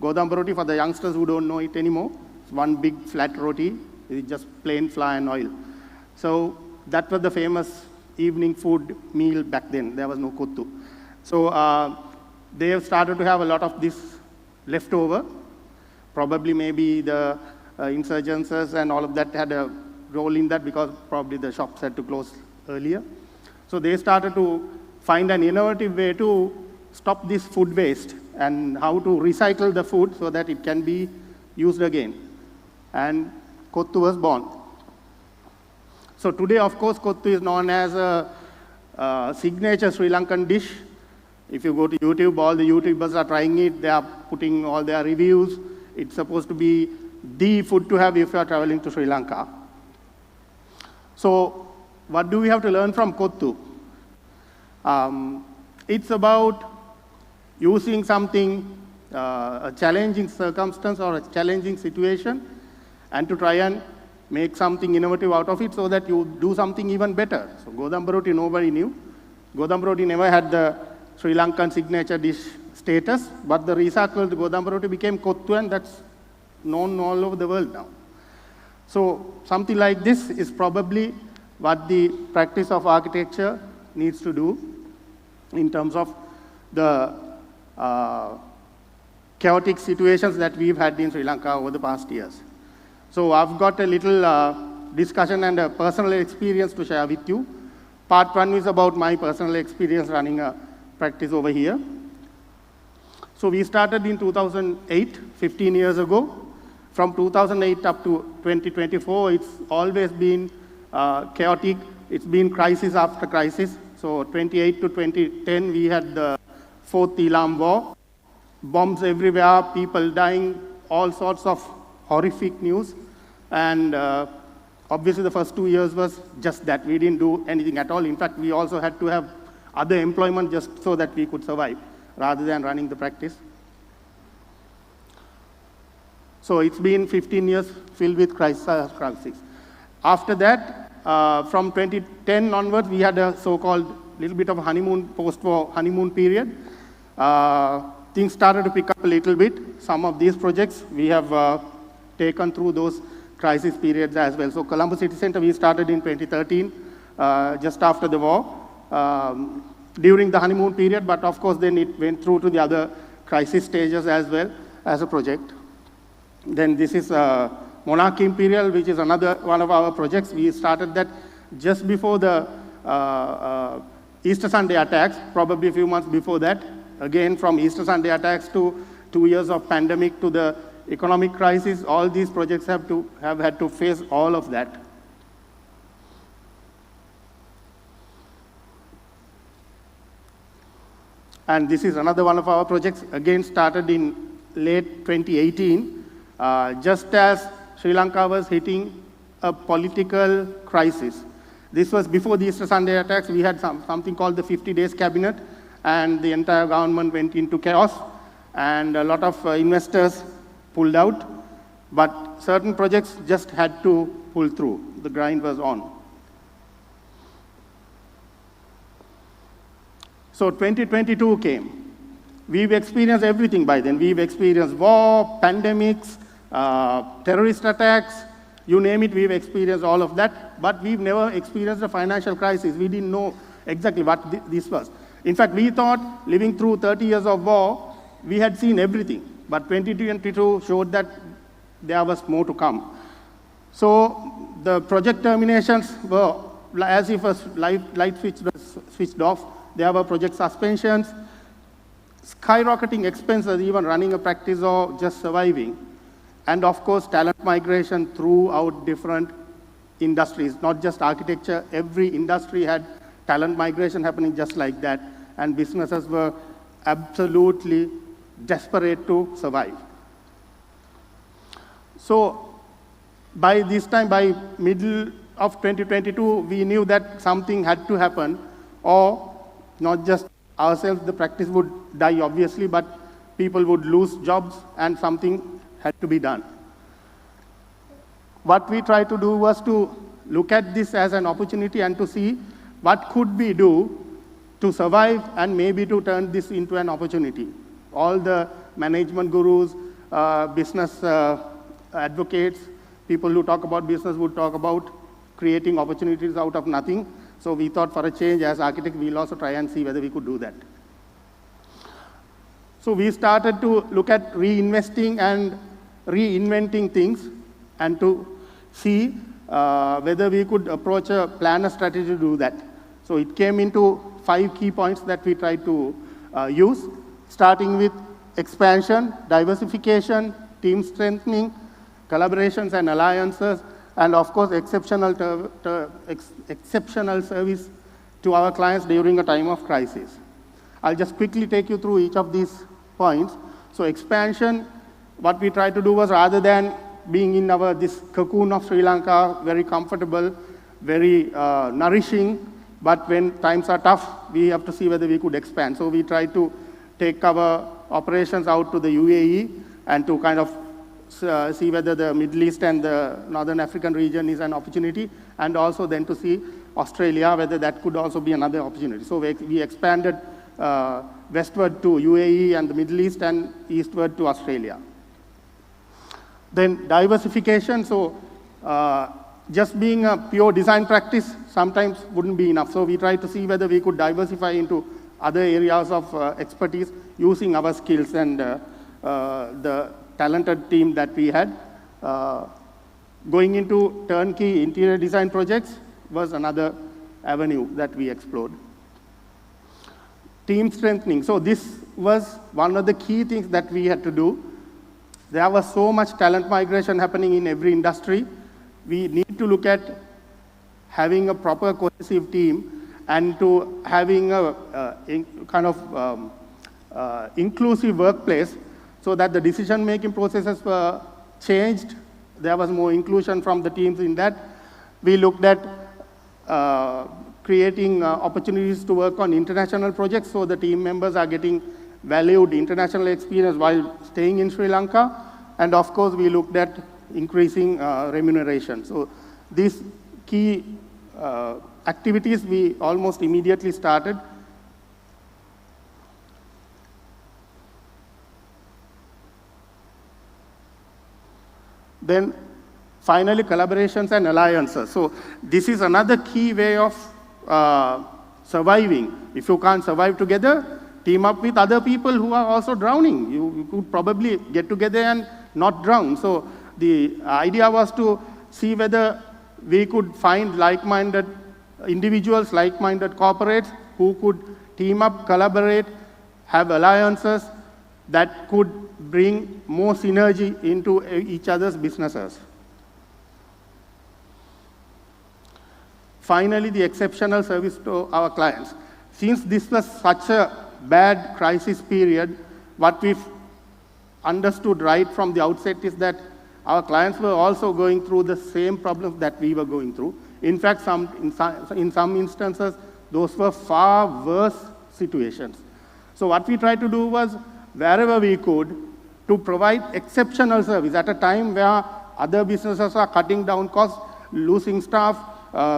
Godamba roti, for the youngsters who don't know it anymore, it's one big flat roti. It's just plain flour and oil. So that was the famous evening food meal back then. There was no kottu. So they have started to have a lot of this leftover. Probably maybe the insurgencies and all of that had a role in that, because probably the shops had to close earlier. So they started to find an innovative way to stop this food waste and how to recycle the food so that it can be used again. And kottu was born. So today, of course, kottu is known as a signature Sri Lankan dish. If you go to YouTube, all the YouTubers are trying it. They are putting all their reviews. It's supposed to be the food to have if you are traveling to Sri Lanka. So what do we have to learn from kottu? It's about using something, a challenging circumstance or a challenging situation, and to try and make something innovative out of it so that you do something even better. So godamba roti nobody knew. Godamba roti never had the Sri Lankan signature dish status, but the recycled godamba roti became kottu, and that's known all over the world now. So something like this is probably what the practice of architecture needs to do in terms of the chaotic situations that we've had in Sri Lanka over the past years. So I've got a little discussion and a personal experience to share with you. Part one is about my personal experience running a practice over here. So we started in 2008, 15 years ago. From 2008 up to 2024, it's always been chaotic. It's been crisis after crisis. So 28 to 2010, we had the Fourth Elam War, bombs everywhere, people dying, all sorts of horrific news. And obviously the first 2 years was just that. We didn't do anything at all. In fact, we also had to have other employment just so that we could survive, rather than running the practice. So it's been 15 years filled with crisis. After that, from 2010 onwards, we had a so-called little bit of a honeymoon, post-war honeymoon period. Things started to pick up a little bit. Some of these projects we have taken through those crisis periods as well. So Colombo City Center, we started in 2013, just after the war, during the honeymoon period, but of course then it went through to the other crisis stages as well as a project. Then this is Monarch Imperial, which is another one of our projects. We started that just before the Easter Sunday attacks, probably a few months before that. Again, from Easter Sunday attacks to 2 years of pandemic to the economic crisis, all these projects have had to face all of that. And this is another one of our projects, again started in late 2018, just as Sri Lanka was hitting a political crisis. This was before the Easter Sunday attacks. We had something called the 50 Days Cabinet, and the entire government went into chaos, and a lot of investors pulled out, but certain projects just had to pull through. The grind was on. So 2022 came. We've experienced everything by then. We've experienced war, pandemics, terrorist attacks, you name it, we've experienced all of that, but we've never experienced a financial crisis. We didn't know exactly what this was. In fact, we thought, living through 30 years of war, we had seen everything, but 2022 showed that there was more to come. So the project terminations were as if a light switch was switched off. There were project suspensions, skyrocketing expenses, even running a practice or just surviving. And of course, talent migration throughout different industries, not just architecture. Every industry had talent migration happening just like that. And businesses were absolutely desperate to survive. So by this time, by middle of 2022, we knew that something had to happen, or not just ourselves, the practice would die, obviously, but people would lose jobs, and something had to be done. What we tried to do was to look at this as an opportunity and to see what could we do to survive and maybe to turn this into an opportunity. All the management gurus, business advocates, people who talk about business would talk about creating opportunities out of nothing. So we thought, for a change, as architects, we'll also try and see whether we could do that. So we started to look at reinvesting and reinventing things, and to see whether we could approach a plan, a strategy to do that. So it came into 5 key points that we tried to use, starting with expansion, diversification, team strengthening, collaborations and alliances, and of course, exceptional service to our clients during a time of crisis. I'll just quickly take you through each of these points. So expansion, what we tried to do was, rather than being in this cocoon of Sri Lanka, very comfortable, very nourishing, but when times are tough, we have to see whether we could expand. So we tried to take our operations out to the UAE and to kind of see whether the Middle East and the Northern African region is an opportunity, and also then to see Australia, whether that could also be another opportunity. So we expanded westward to UAE and the Middle East, and eastward to Australia. Then diversification, so just being a pure design practice sometimes wouldn't be enough. So we tried to see whether we could diversify into other areas of expertise using our skills and the talented team that we had. Going into turnkey interior design projects was another avenue that we explored. Team strengthening. So this was one of the key things that we had to do. There was so much talent migration happening in every industry. We need to look at having a proper cohesive team and to having a kind of inclusive workplace, so that the decision-making processes were changed. There was more inclusion from the teams in that. We looked at creating opportunities to work on international projects, so the team members are getting valued international experience while staying in Sri Lanka. And of course, we looked at increasing remuneration. So these key activities we almost immediately started. Then finally, collaborations and alliances. So this is another key way of surviving. If you can't survive together, team up with other people who are also drowning. You could probably get together and not drown. So the idea was to see whether we could find like-minded individuals, like-minded corporates who could team up, collaborate, have alliances that could bring more synergy into each other's businesses. Finally, the exceptional service to our clients. Since this was such a bad crisis period, what we've understood right from the outset is that our clients were also going through the same problems that we were going through. In fact, in some instances, those were far worse situations. So what we tried to do was, wherever we could, to provide exceptional service at a time where other businesses are cutting down costs, losing staff,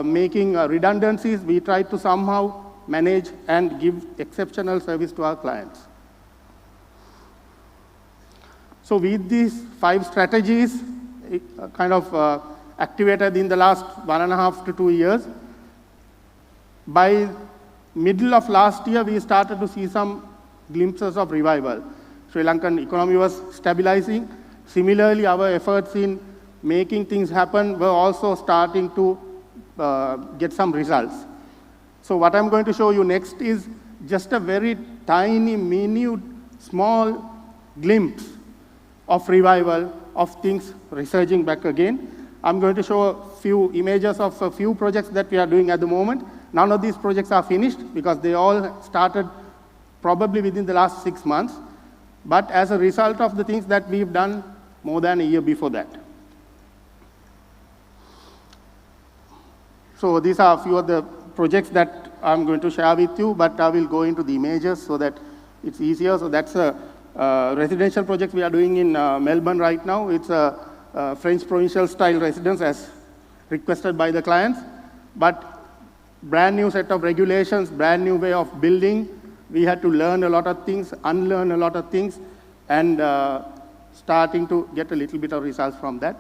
making redundancies, we tried to somehow manage and give exceptional service to our clients. So with these 5 strategies, kind of activated in the last 1.5 to 2 years, by middle of last year, we started to see some glimpses of revival. Sri Lankan economy was stabilizing. Similarly, our efforts in making things happen were also starting to get some results. So what I'm going to show you next is just a very tiny, minute, small glimpse of revival, of things resurging back again. I'm going to show a few images of a few projects that we are doing at the moment. None of these projects are finished because they all started probably within the last 6 months, but as a result of the things that we've done more than a year before that. So these are a few of the projects that I'm going to share with you, but I will go into the images so that it's easier. So that's a residential project we are doing in Melbourne right now. It's a French provincial style residence as requested by the clients, but brand new set of regulations, brand new way of building. We had to learn a lot of things, unlearn a lot of things, and starting to get a little bit of results from that.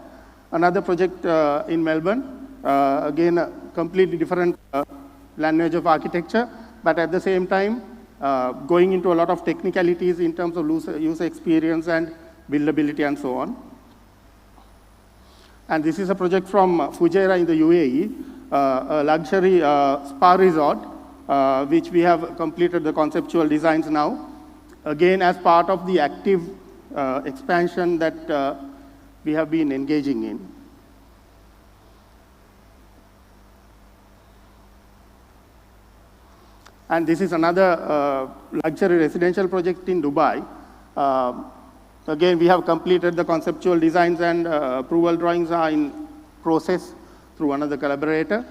Another project in Melbourne, again, a completely different language of architecture, but at the same time, going into a lot of technicalities in terms of user experience and buildability and so on. And this is a project from Fujairah in the UAE, a luxury spa resort, which we have completed the conceptual designs now. Again, as part of the active expansion that we have been engaging in. And this is another luxury residential project in Dubai. Again, we have completed the conceptual designs and approval drawings are in process through another collaborator.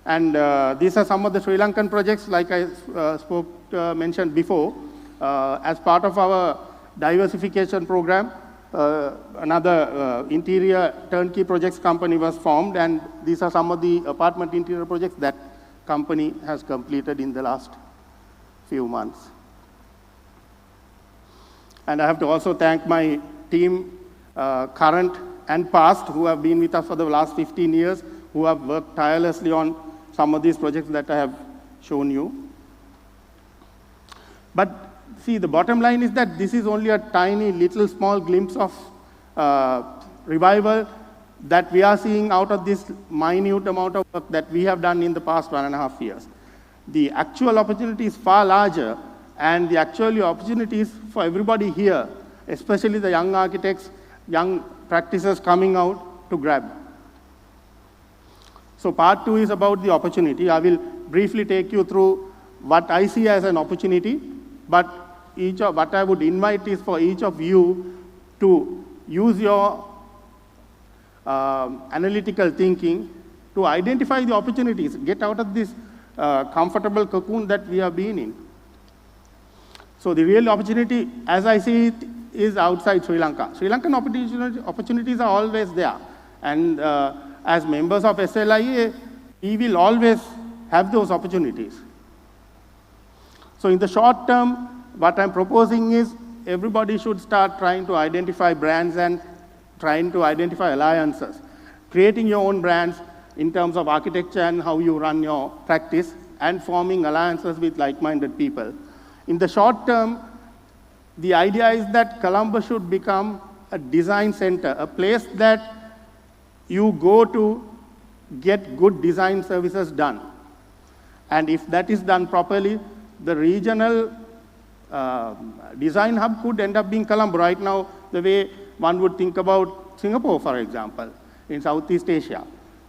And these are some of the Sri Lankan projects, like I mentioned before. As part of our diversification program, another interior turnkey projects company was formed, and these are some of the apartment interior projects that company has completed in the last few months. And I have to also thank my team, current and past, who have been with us for the last 15 years, who have worked tirelessly on some of these projects that I have shown you. But see, the bottom line is that this is only a tiny, little, small glimpse of revival that we are seeing out of this minute amount of work that we have done in the past 1.5 years. The actual opportunity is far larger, and the actual opportunities for everybody here, especially the young architects, young practitioners coming out to grab. So part 2 is about the opportunity. I will briefly take you through what I see as an opportunity, but what I would invite is for each of you to use your analytical thinking to identify the opportunities, get out of this comfortable cocoon that we have been in. So the real opportunity, as I see it, is outside Sri Lanka. Sri Lankan opportunities are always there. And as members of SLIA, we will always have those opportunities. So in the short term, what I'm proposing is everybody should start trying to identify brands and trying to identify alliances. Creating your own brands in terms of architecture and how you run your practice, and forming alliances with like-minded people. In the short term, the idea is that Colombo should become a design center, a place that you go to get good design services done. And if that is done properly, the regional design hub could end up being Colombo. Right now, the way one would think about Singapore, for example, in Southeast Asia.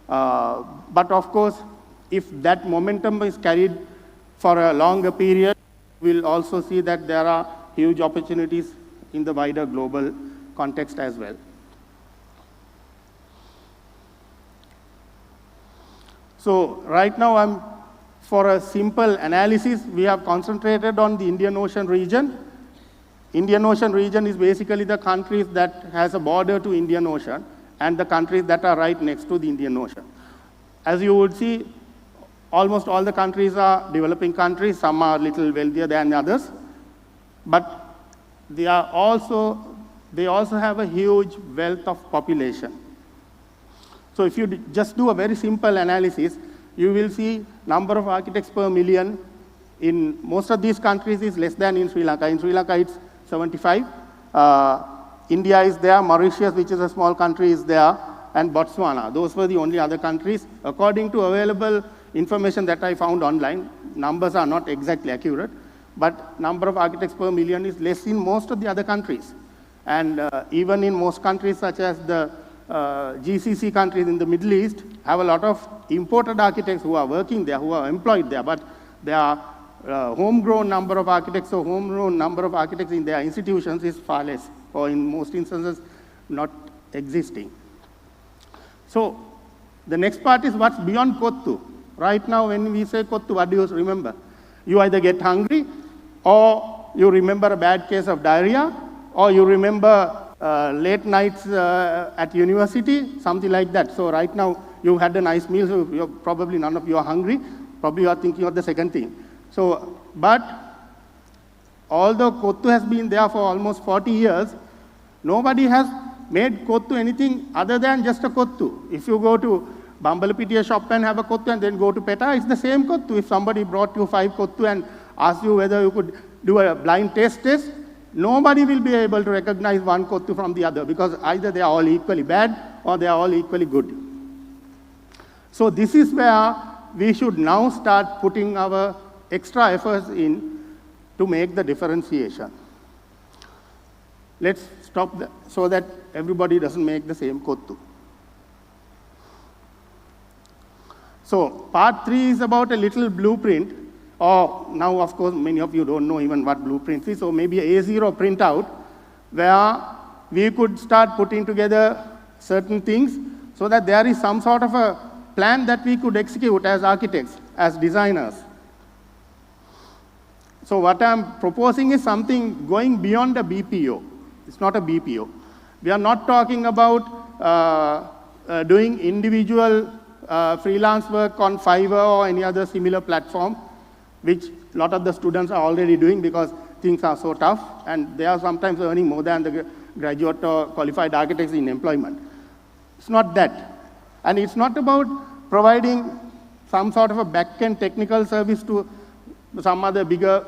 But of course, if that momentum is carried for a longer period, we'll also see that there are huge opportunities in the wider global context as well. So right now, for a simple analysis, we have concentrated on the Indian Ocean region. Indian Ocean region is basically the countries that has a border to Indian Ocean and the countries that are right next to the Indian Ocean. As you would see, almost all the countries are developing countries. Some are a little wealthier than others. But they also have a huge wealth of population. So if you just do a very simple analysis, you will see number of architects per million in most of these countries is less than in Sri Lanka. In Sri Lanka, it's 75. India is there, Mauritius, which is a small country, is there, and Botswana. Those were the only other countries. According to available information that I found online, numbers are not exactly accurate, but number of architects per million is less in most of the other countries. And even in most countries such as the GCC countries in the Middle East have a lot of imported architects who are working there, who are employed there, but there are homegrown number of architects, so homegrown number of architects in their institutions is far less, or in most instances not existing. So the next part is what's beyond Kottu. Right now when we say Kottu, what do you remember? You either get hungry, or you remember a bad case of diarrhea, or you remember late nights at university, something like that. So right now you had a nice meal, so you're probably none of you are hungry, probably you are thinking of the second thing. So, but although Kottu has been there for almost 40 years, nobody has made Kottu anything other than just a Kottu. If you go to Bambalapitiya shop and have a Kottu and then go to Peta, it's the same Kottu. If somebody brought you 5 Kottu and asked you whether you could do a blind taste test, nobody will be able to recognize one Kottu from the other, because either they are all equally bad or they are all equally good. So this is where we should now start putting our extra efforts in to make the differentiation. Let's stop so that everybody doesn't make the same Kottu. So part 3 is about a little blueprint, or now of course many of you don't know even what blueprint is, so maybe a A0 printout where we could start putting together certain things so that there is some sort of a plan that we could execute as architects, as designers. So what I'm proposing is something going beyond a BPO. It's not a BPO. We are not talking about doing individual freelance work on Fiverr or any other similar platform, which a lot of the students are already doing because things are so tough, and they are sometimes earning more than the graduate or qualified architects in employment. It's not that. And it's not about providing some sort of a back-end technical service to some other bigger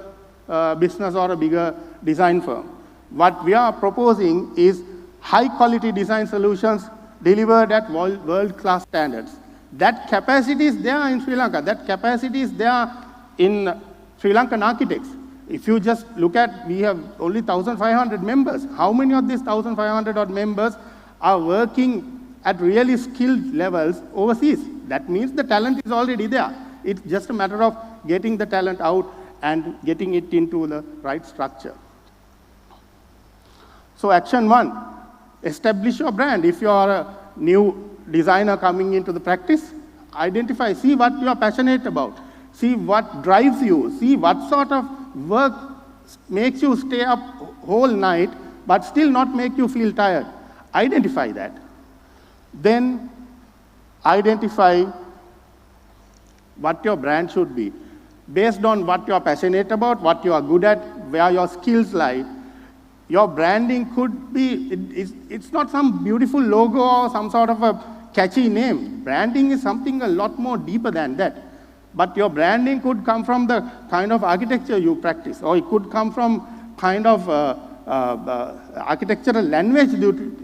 business or a bigger design firm. What we are proposing is high-quality design solutions delivered at world-class standards. That capacity is there in Sri Lanka. That capacity is there in Sri Lankan architects. If you just look at, we have only 1,500 members. How many of these 1,500 odd members are working at really skilled levels overseas? That means the talent is already there. It's just a matter of getting the talent out and getting it into the right structure. So action 1, establish your brand. If you are a new designer coming into the practice, identify, see what you are passionate about. See what drives you. See what sort of work makes you stay up whole night but still not make you feel tired. Identify that. Then identify what your brand should be. Based on what you are passionate about, what you are good at, where your skills lie, your branding could be, it's not some beautiful logo or some sort of a catchy name. Branding is something a lot more deeper than that. But your branding could come from the kind of architecture you practice, or it could come from kind of architectural language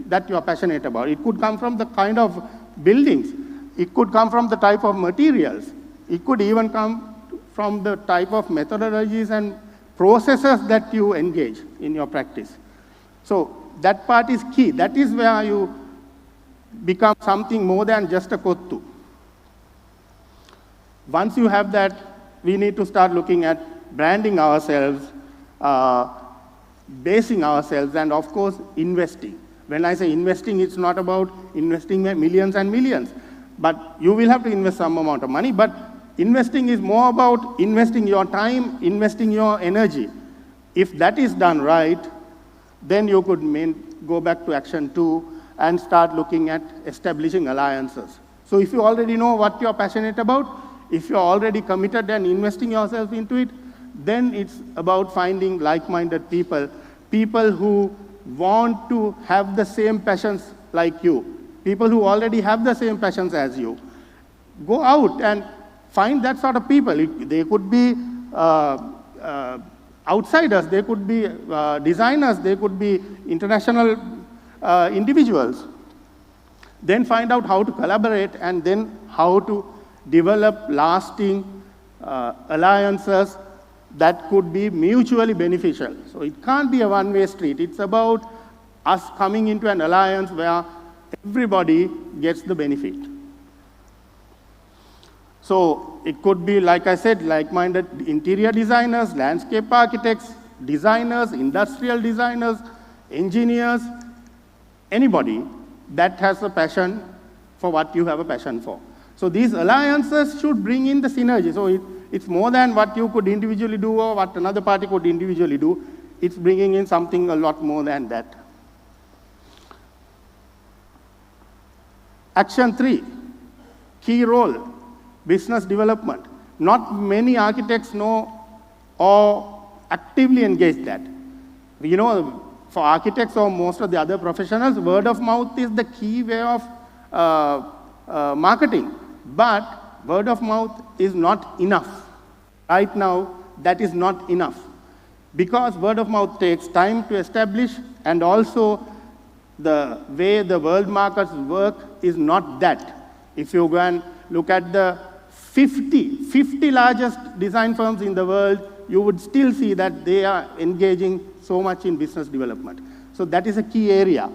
that you are passionate about. It could come from the kind of buildings. It could come from the type of materials. It could even come from the type of methodologies and processes that you engage in your practice. So that part is key. That is where you become something more than just a kottu. Once you have that, we need to start looking at branding ourselves, basing ourselves, and of course, investing. When I say investing, it's not about investing millions and millions, but you will have to invest some amount of money, but investing is more about investing your time, investing your energy. If that is done right, then you could go back to action 2 and start looking at establishing alliances. So if you already know what you're passionate about, if you're already committed and investing yourself into it, then it's about finding like-minded people, people who want to have the same passions like you, people who already have the same passions as you. Go out and find that sort of people. They could be outsiders, they could be designers, they could be international individuals. Then find out how to collaborate and then how to develop lasting alliances that could be mutually beneficial. So it can't be a one-way street. It's about us coming into an alliance where everybody gets the benefit. So it could be, like I said, like-minded interior designers, landscape architects, designers, industrial designers, engineers, anybody that has a passion for what you have a passion for. So these alliances should bring in the synergy. So it's more than what you could individually do or what another party could individually do. It's bringing in something a lot more than that. Action 3, key role, business development. Not many architects know or actively engage that. You know, for architects or most of the other professionals, word of mouth is the key way of marketing. But word of mouth is not enough. Right now, that is not enough. Because word of mouth takes time to establish, and also the way the world markets work is not that. If you go and look at the 50 largest design firms in the world, you would still see that they are engaging so much in business development. So that is a key area.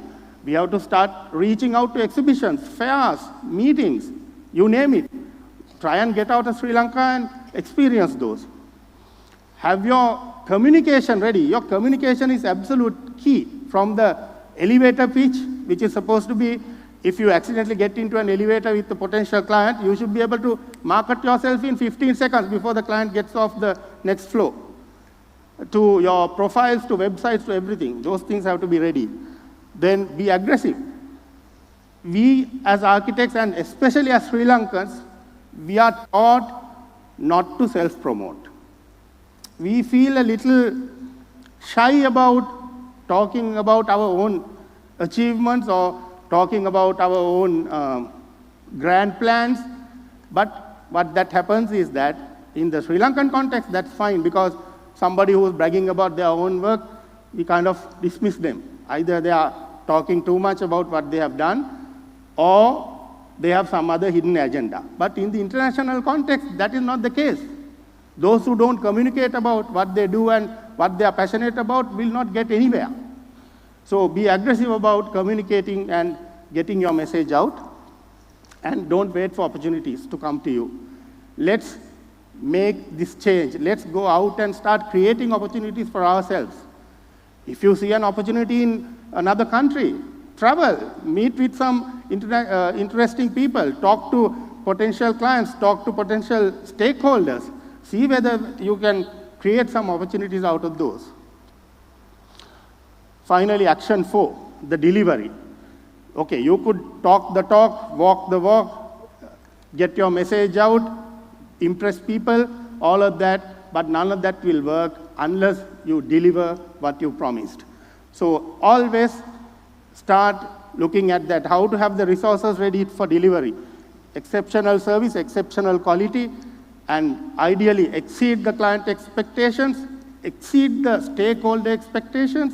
We have to start reaching out to exhibitions, fairs, meetings, you name it. Try and get out of Sri Lanka and experience those. Have your communication ready. Your communication is absolute key. From the elevator pitch, which is supposed to be, if you accidentally get into an elevator with a potential client, you should be able to market yourself in 15 seconds before the client gets off the next floor. To your profiles, to websites, to everything. Those things have to be ready. Then be aggressive. We as architects, and especially as Sri Lankans, we are taught not to self-promote. We feel a little shy about talking about our own achievements or talking about our own grand plans. But what that happens is that in the Sri Lankan context, that's fine, because somebody who is bragging about their own work, we kind of dismiss them. Either they are talking too much about what they have done, or they have some other hidden agenda. But in the international context, that is not the case. Those who don't communicate about what they do and what they are passionate about will not get anywhere. So be aggressive about communicating and getting your message out, and don't wait for opportunities to come to you. Let's make this change. Let's go out and start creating opportunities for ourselves. If you see an opportunity in another country, travel, meet with some interesting people, talk to potential clients, talk to potential stakeholders, see whether you can create some opportunities out of those. Finally, action 4, the delivery. Okay, you could talk the talk, walk the walk, get your message out, impress people, all of that, but none of that will work unless you deliver what you promised. So always start looking at that, how to have the resources ready for delivery. Exceptional service, exceptional quality, and ideally exceed the client expectations, exceed the stakeholder expectations,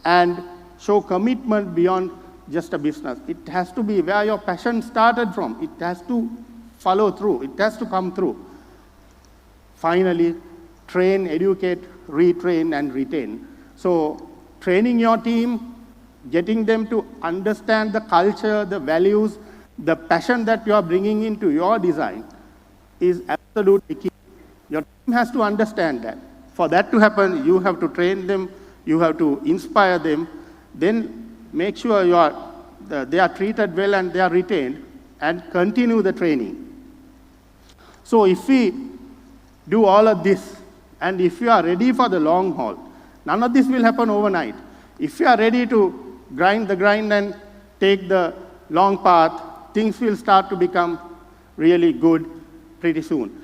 and show commitment beyond just a business. It has to be where your passion started from. It has to follow through. It has to come through. Finally, train, educate, retrain, and retain. So training your team, getting them to understand the culture, the values, the passion that you are bringing into your design is absolutely key. Your team has to understand that. For that to happen, you have to train them, you have to inspire them, then make sure they are treated well and they are retained, and continue the training. So if we do all of this, and if you are ready for the long haul, none of this will happen overnight. If you are ready to grind and take the long path, things will start to become really good pretty soon.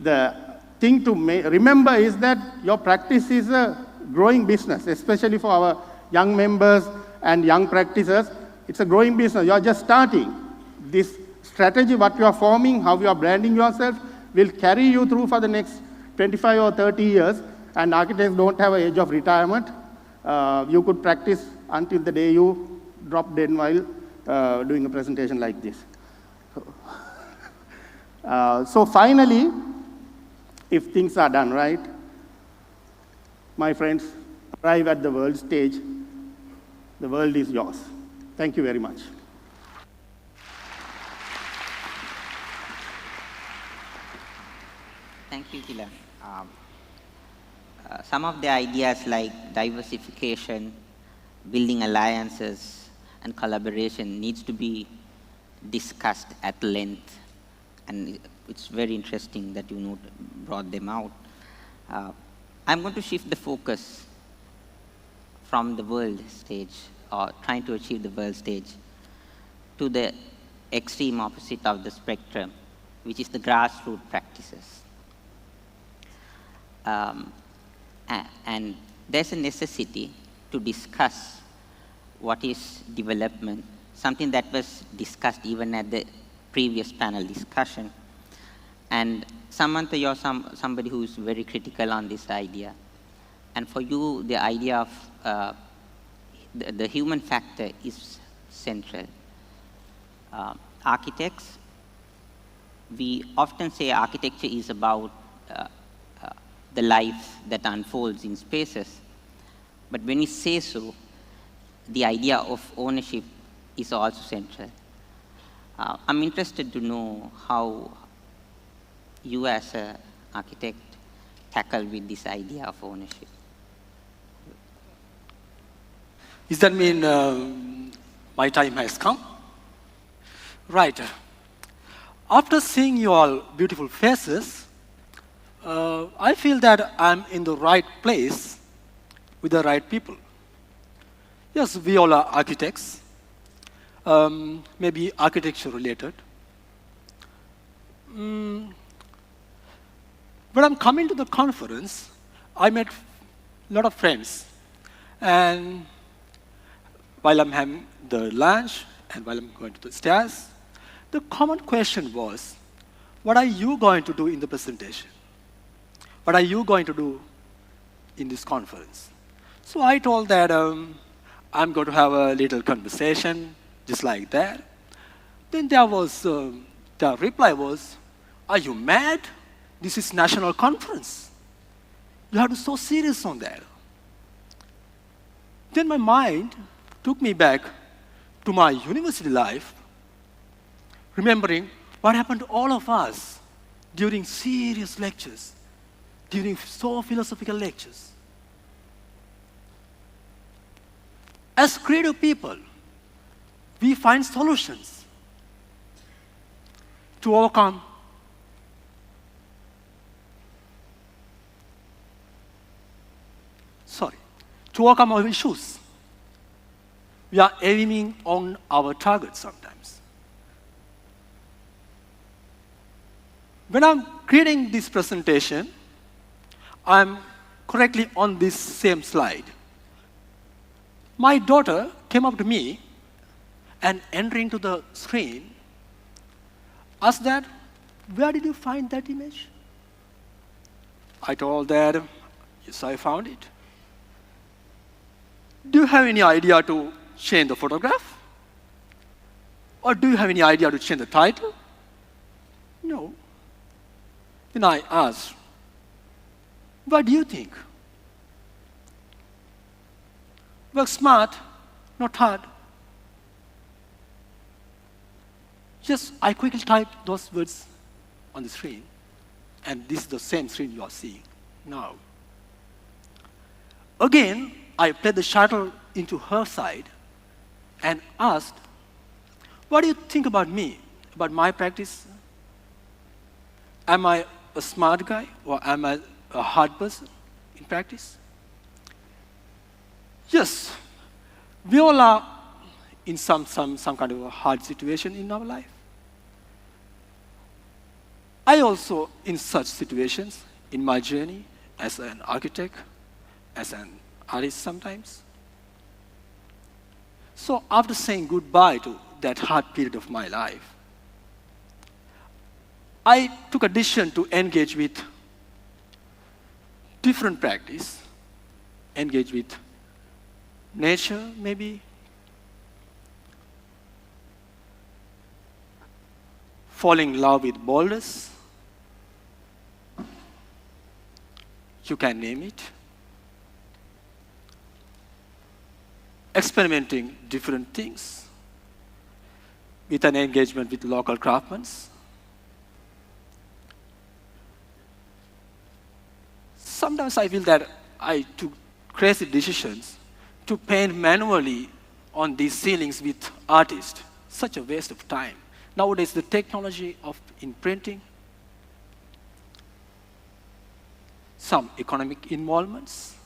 The thing to remember is that your practice is a growing business, especially for our young members and young practitioners. It's a growing business. You are just starting. This strategy, what you are forming, how you are branding yourself, will carry you through for the next 25 or 30 years, and architects don't have an age of retirement. You could practice until the day you drop dead while doing a presentation like this. So finally, if things are done right, my friends, arrive at the world stage. The world is yours. Thank you very much. Thank you, Tilan. Some of the ideas like diversification, building alliances, and collaboration needs to be discussed at length, and it's very interesting that you brought them out. I'm going to shift the focus from the world stage, or trying to achieve the world stage, to the extreme opposite of the spectrum, which is the grassroots practices. And there's a necessity to discuss what is development, something that was discussed even at the previous panel discussion. And Samantha, you're somebody who's very critical on this idea. And for you, the idea of the human factor is central. Architects, we often say architecture is about the life that unfolds in spaces. But when we say so, the idea of ownership is also central. I'm interested to know how you as an architect tackle with this idea of ownership. Does that mean my time has come? Right. After seeing your all beautiful faces, I feel that I'm in the right place with the right people. Yes, we all are architects, maybe architecture related. When I'm coming to the conference, I met a lot of friends. And while I'm having the lunch and while I'm going to the stairs, the common question was, what are you going to do in the presentation? What are you going to do in this conference? So I told that I'm going to have a little conversation, just like that. Then there was, the reply was, are you mad? This is national conference. You have to be so serious on that. Then my mind took me back to my university life, remembering what happened to all of us during serious lectures, during so philosophical lectures. As creative people, we find solutions to overcome our issues. we are aiming on our target sometimes. When I'm creating this presentation, I'm correctly on this same slide. My daughter came up to me and entering to the screen, asked that, where did you find that image? I told that, yes, I found it. Do you have any idea to change the photograph? Or do you have any idea to change the title? No. Then I asked, what do you think? Work smart, not hard. Just I quickly typed those words on the screen, and this is the same screen you are seeing now. Again, I played the shuttle into her side and asked, what do you think about me, about my practice? Am I a smart guy or am I a hard person in practice? Yes, we all are in some kind of a hard situation in our life. I also, in such situations, in my journey as an architect, as an artist sometimes. So after saying goodbye to that hard period of my life, I took a decision to engage with different practice, engage with nature maybe, falling in love with boulders, you can name it, experimenting different things with an engagement with local craftsmen. Sometimes I feel that I took crazy decisions to paint manually on these ceilings with artists. Such a waste of time. Nowadays, the technology of in printing, some economic involvements,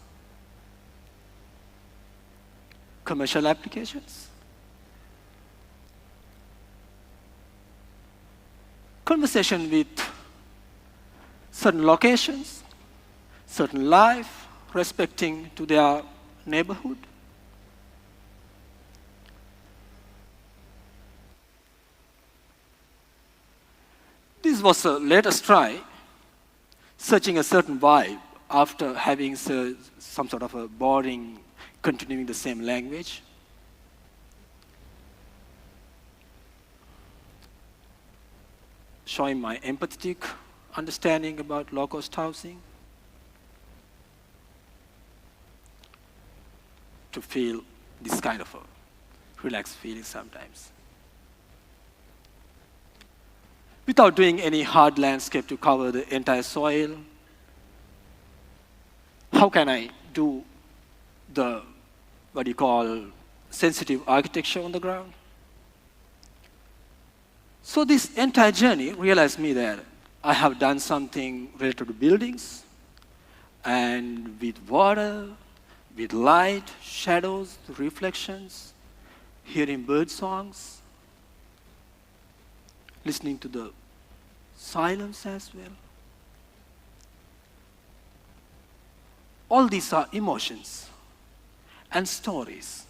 commercial applications, conversation with certain locations, certain life, respecting to their neighborhood. This was a latest try, searching a certain vibe after having some sort of a boring, continuing the same language. Showing my empathetic understanding about low-cost housing, to feel this kind of a relaxed feeling sometimes. Without doing any hard landscape to cover the entire soil, how can I do the, what you call, sensitive architecture on the ground? So this entire journey realized me that I have done something related to buildings, and with water, with light, shadows, reflections, hearing bird songs, listening to the silence as well. All these are emotions and stories.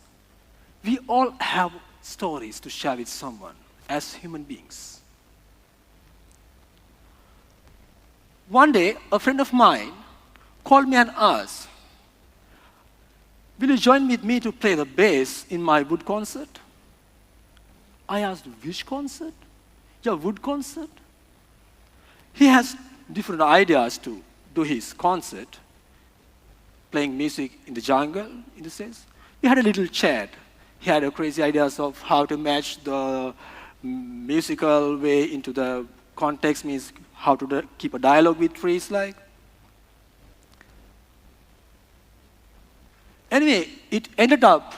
We all have stories to share with someone as human beings. One day, a friend of mine called me and asked, will you join with me to play the bass in my wood concert? I asked, which concert? Your wood concert? He has different ideas to do his concert, playing music in the jungle, in the sense. We had a little chat. He had a crazy ideas of how to match the musical way into the context, means how to keep a dialogue with trees like. Anyway, it ended up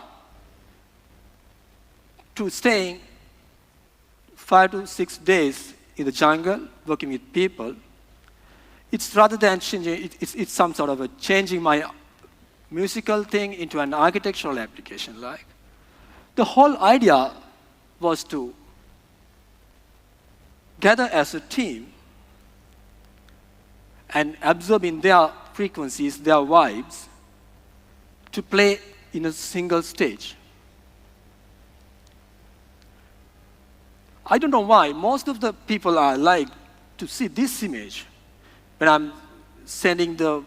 to staying 5 to 6 days in the jungle, working with people. It's rather than changing, it's some sort of a changing my musical thing into an architectural application like. The whole idea was to gather as a team and absorb in their frequencies, their vibes, to play in a single stage. I don't know why most of the people are like to see this image when I'm sending the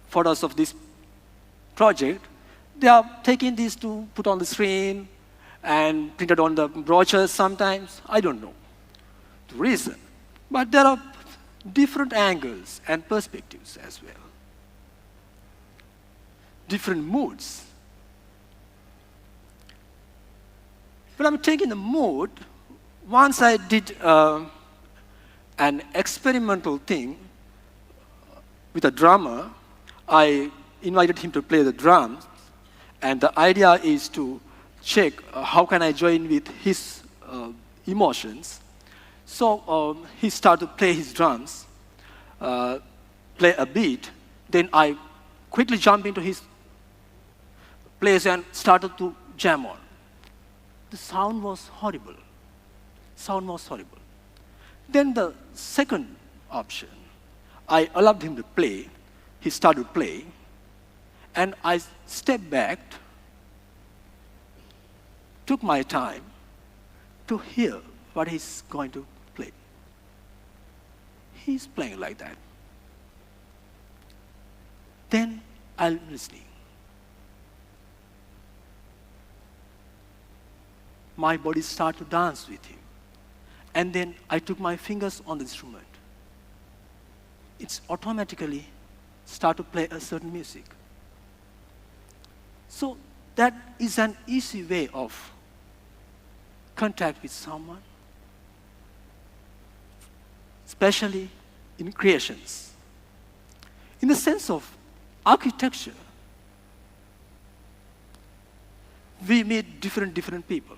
photos of this project. They are taking this to put on the screen and printed on the brochures sometimes. I don't know the reason. But there are different angles and perspectives as well. Different moods. When I'm taking the mood, once I did an experimental thing with a drummer. I invited him to play the drums, and the idea is to check how can I join with his emotions. So he started to play his drums, play a beat. Then I quickly jumped into his place and started to jam on. The sound was horrible. Sound was horrible. Then the second option, I allowed him to play. He started playing, and I stepped back, took my time to hear what he's going to play. He's playing like that. Then I'm listening. My body started to dance with him. And then I took my fingers on the instrument. It's automatically start to play a certain music. So that is an easy way of contact with someone, especially in creations. In the sense of architecture, we meet different people.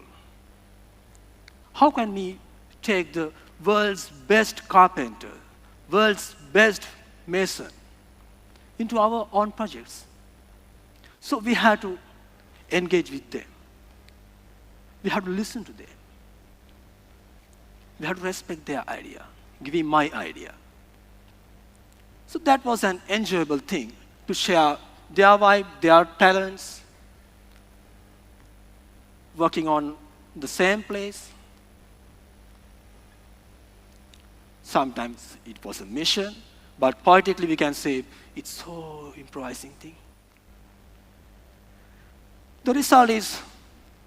How can we take the world's best carpenter, world's best mason into our own projects? So we have to engage with them. We have to listen to them. We have to respect their idea, give me my idea. So that was an enjoyable thing, to share their vibe, their talents, working on the same place. Sometimes it was a mission, but poetically we can say it's so improvising thing. The result is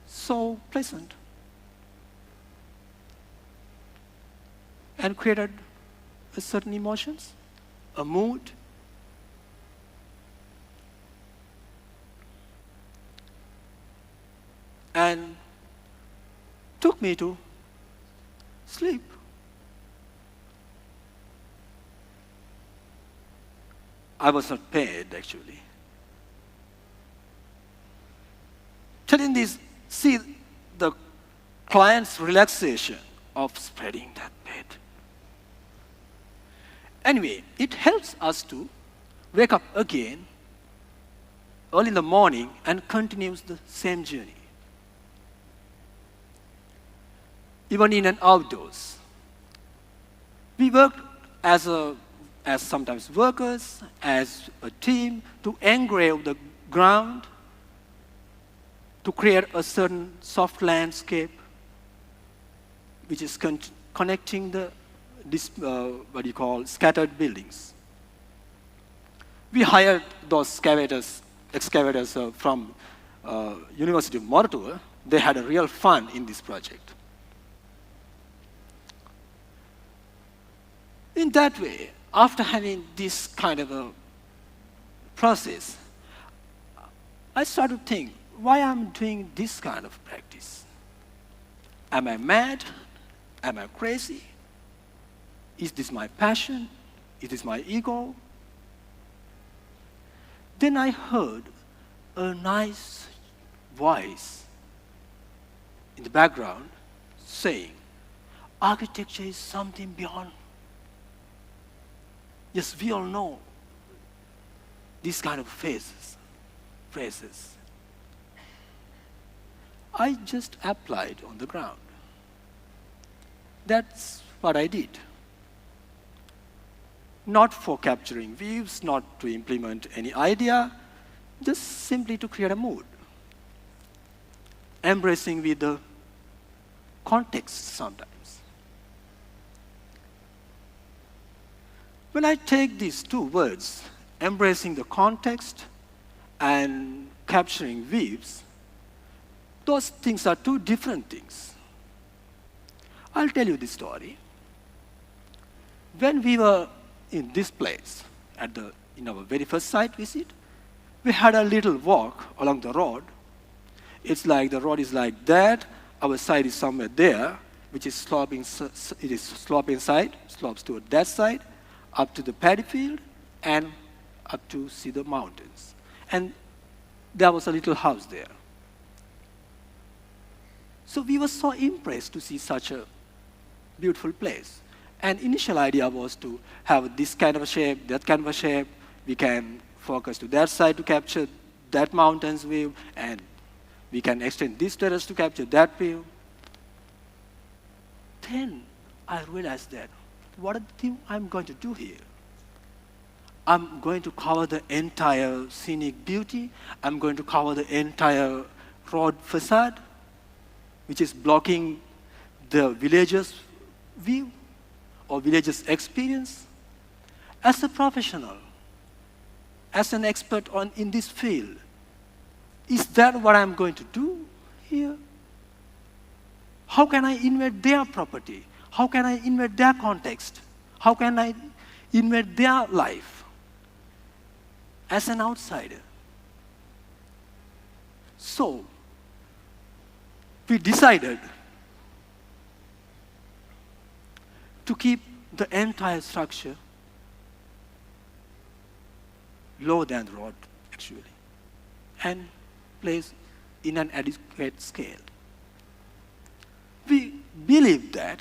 so pleasant and created a certain emotions, a mood. And took me to sleep. I was not paid, actually. Telling this, see the client's relaxation of spreading that bed. Anyway, it helps us to wake up again early in the morning and continues the same journey. Even in and outdoors. We work as sometimes workers, as a team, to engrave the ground, to create a certain soft landscape, which is connecting the scattered buildings. We hired those excavators from University of Mortua. They had a real fun in this project. In that way, after having this kind of a process, I started to think, why I'm doing this kind of practice? Am I mad? Am I crazy? Is this my passion? Is this my ego? Then I heard a nice voice in the background saying, architecture is something beyond. Yes, we all know these kind of phrases. I just applied on the ground. That's what I did. Not for capturing views, not to implement any idea, just simply to create a mood. Embracing with the context sometimes. When I take these two words, embracing the context and capturing views, those things are two different things. I'll tell you this story. When we were in this place, in our very first site visit, we had a little walk along the road. It's like the road is like that, our site is somewhere there, which is sloping, it is sloping side, slopes toward that side, up to the paddy field, and up to see the mountains. And there was a little house there. So we were so impressed to see such a beautiful place. And initial idea was to have this kind of a shape, that kind of a shape. We can focus to that side to capture that mountain's view, and we can extend this terrace to capture that view. Then I realized that, what are the things I'm going to do here? I'm going to cover the entire scenic beauty. I'm going to cover the entire road facade, which is blocking the village's view or village's experience. As a professional, as an expert in this field, is that what I'm going to do here? How can I invade their property? How can I invade their context? How can I invade their life as an outsider? So, we decided to keep the entire structure lower than the road, actually, and place in an adequate scale. We believe that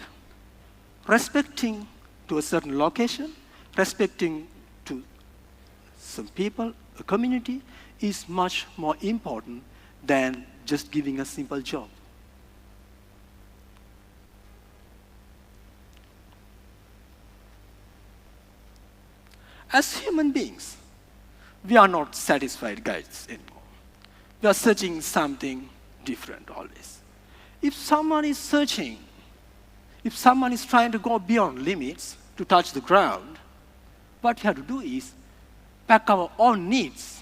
respecting to a certain location, respecting to some people, a community, is much more important than just giving a simple job. As human beings, we are not satisfied guides anymore. We are searching something different always. If someone is searching, if someone is trying to go beyond limits to touch the ground, what we have to do is pack our own needs.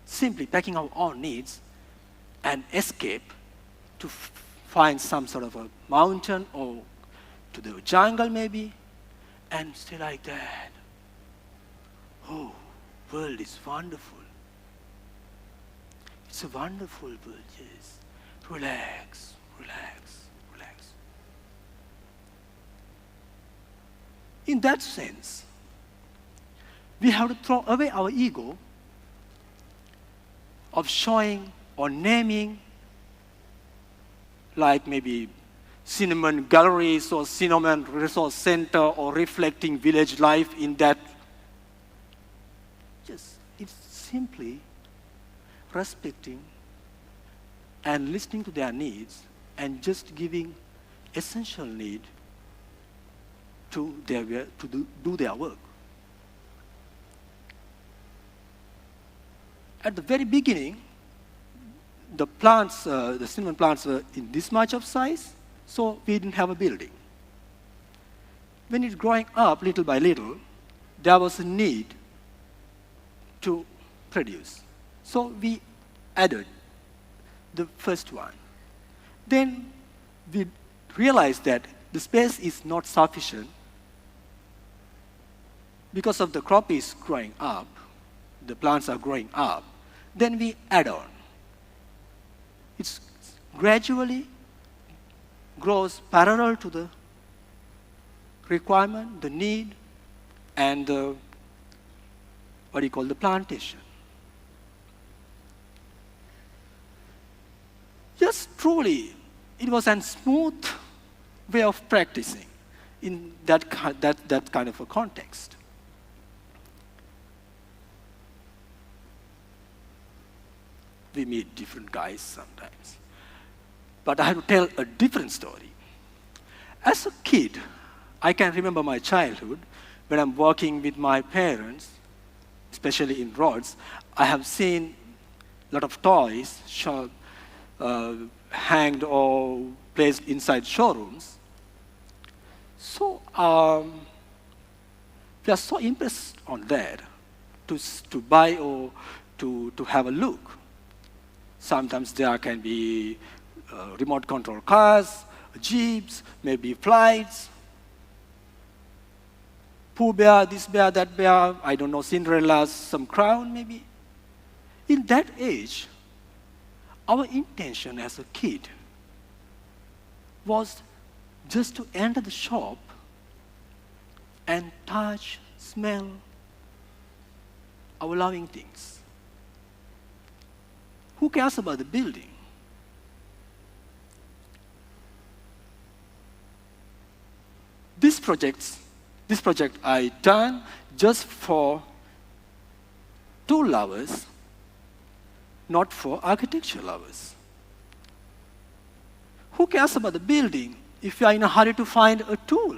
Simply packing our own needs and escape to find some sort of a mountain or to the jungle maybe, and stay like that. Oh, world is wonderful. It's a wonderful world, yes. Relax, relax, relax. In that sense, we have to throw away our ego of showing or naming, like maybe cinnamon galleries or cinnamon resource center or reflecting village life in that. It's simply respecting and listening to their needs and just giving essential need to do their work. At the very beginning, the plants, the cinnamon plants were in this much of size, so we didn't have a building. When it's growing up little by little, there was a need to produce. So we added the first one. Then we realized that the space is not sufficient because of the crop is growing up, the plants are growing up. Then we add on. It's gradually grows parallel to the requirement, the need, and the, what you call the plantation. Just truly, it was a smooth way of practicing in that kind of a context. we meet different guys sometimes. But I have to tell a different story. As a kid, I can remember my childhood when I'm working with my parents, especially in roads. I have seen a lot of toys hanged or placed inside showrooms. So we are so impressed on that to buy or to have a look. Sometimes there can be remote control cars, jeeps, maybe flights, Pooh Bear, this bear, that bear, I don't know, Cinderella, some crown maybe. In that age, our intention as a kid was just to enter the shop and touch, smell our loving things. Who cares about the building? This project I done just for tool lovers, not for architecture lovers. Who cares about the building if you are in a hurry to find a tool?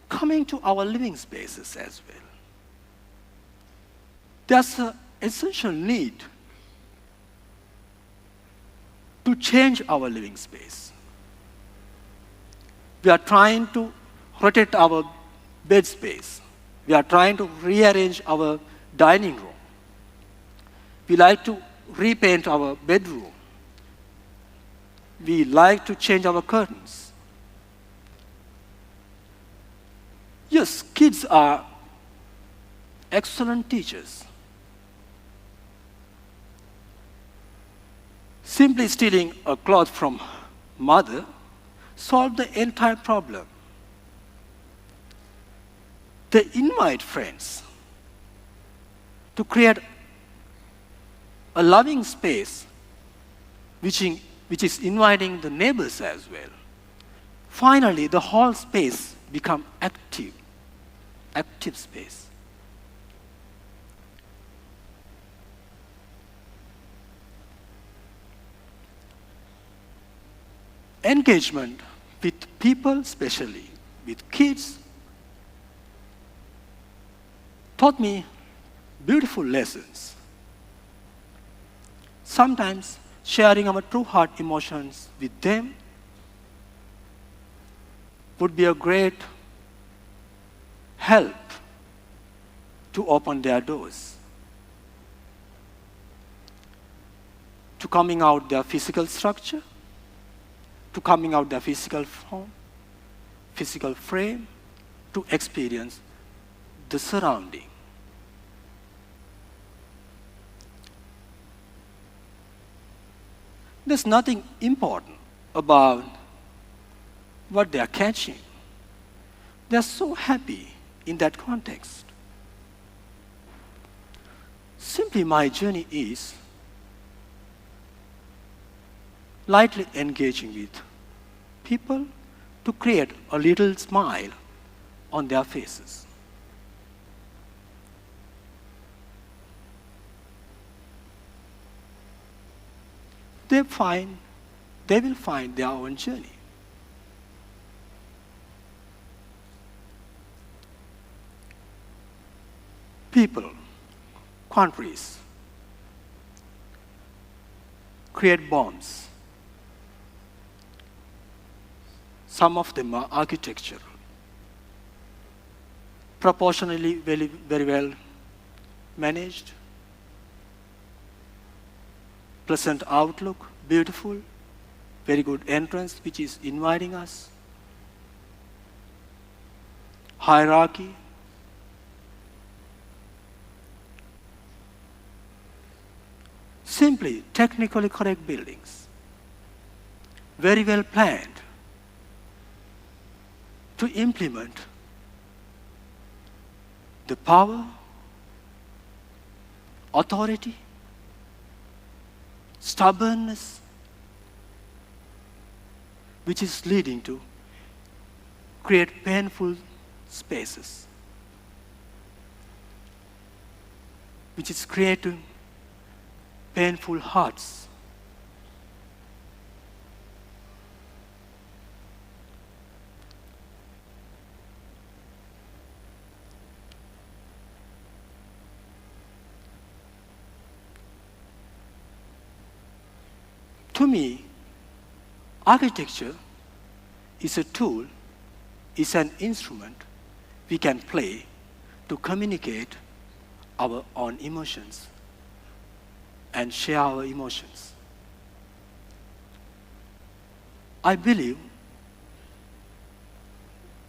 Coming to our living spaces as well. There's an essential need to change our living space. We are trying to rotate our bed space. We are trying to rearrange our dining room. We like to repaint our bedroom. We like to change our curtains. Yes, kids are excellent teachers. Simply stealing a cloth from mother solved the entire problem. They invite friends to create a loving space which is inviting the neighbors as well. Finally, the whole space becomes active space. Engagement with people, especially with kids, taught me beautiful lessons. Sometimes sharing our true heart emotions with them would be a great help to open their doors to coming out their physical structure, to coming out their physical form, physical frame, to experience the surrounding. There's nothing important about what they are catching. They're so happy in that context. Simply my journey is lightly engaging with people to create a little smile on their faces. They will find their own journey. People, countries, create bombs. Some of them are architectural, proportionally very well managed, pleasant outlook, beautiful, very good entrance which is inviting us, hierarchy, simply technically correct buildings, very well planned to implement the power, authority, stubbornness, which is leading to create painful spaces which is creating painful hearts. To me, architecture is a tool, is an instrument we can play to communicate our own emotions and share our emotions. I believe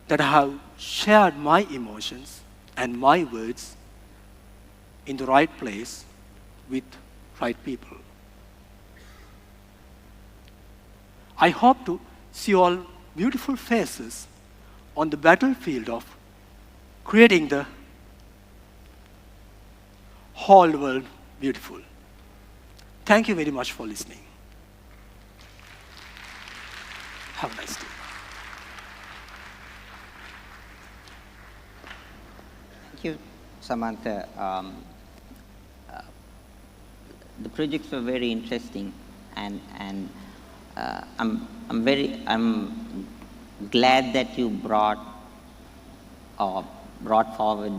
that I have shared my emotions and my words in the right place with right people. I hope to see all beautiful faces on the battlefield of creating the whole world beautiful. Thank you very much for listening. Have a nice day. Thank you, Samantha. The projects were very interesting, and I'm glad that you brought forward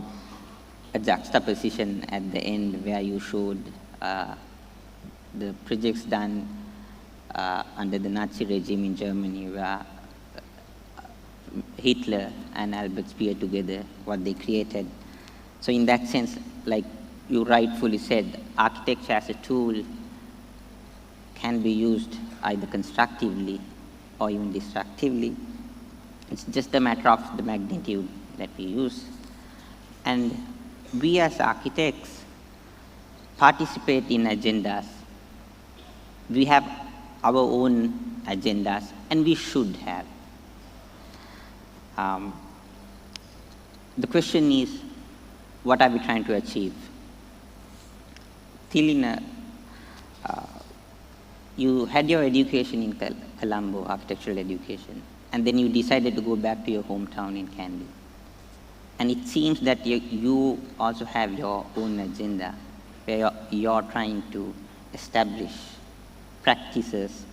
a juxtaposition at the end where you showed the projects done under the Nazi regime in Germany, where Hitler and Albert Speer together, what they created. So in that sense, like you rightfully said, architecture as a tool can be used either constructively or even destructively. It's just a matter of the magnitude that we use. And we as architects participate in agendas. We have our own agendas, and we should have. The question is, what are we trying to achieve? Tilina, you had your education in Colombo, architectural education, and then you decided to go back to your hometown in Kandy. And it seems that you also have your own agenda, where you're trying to establish practices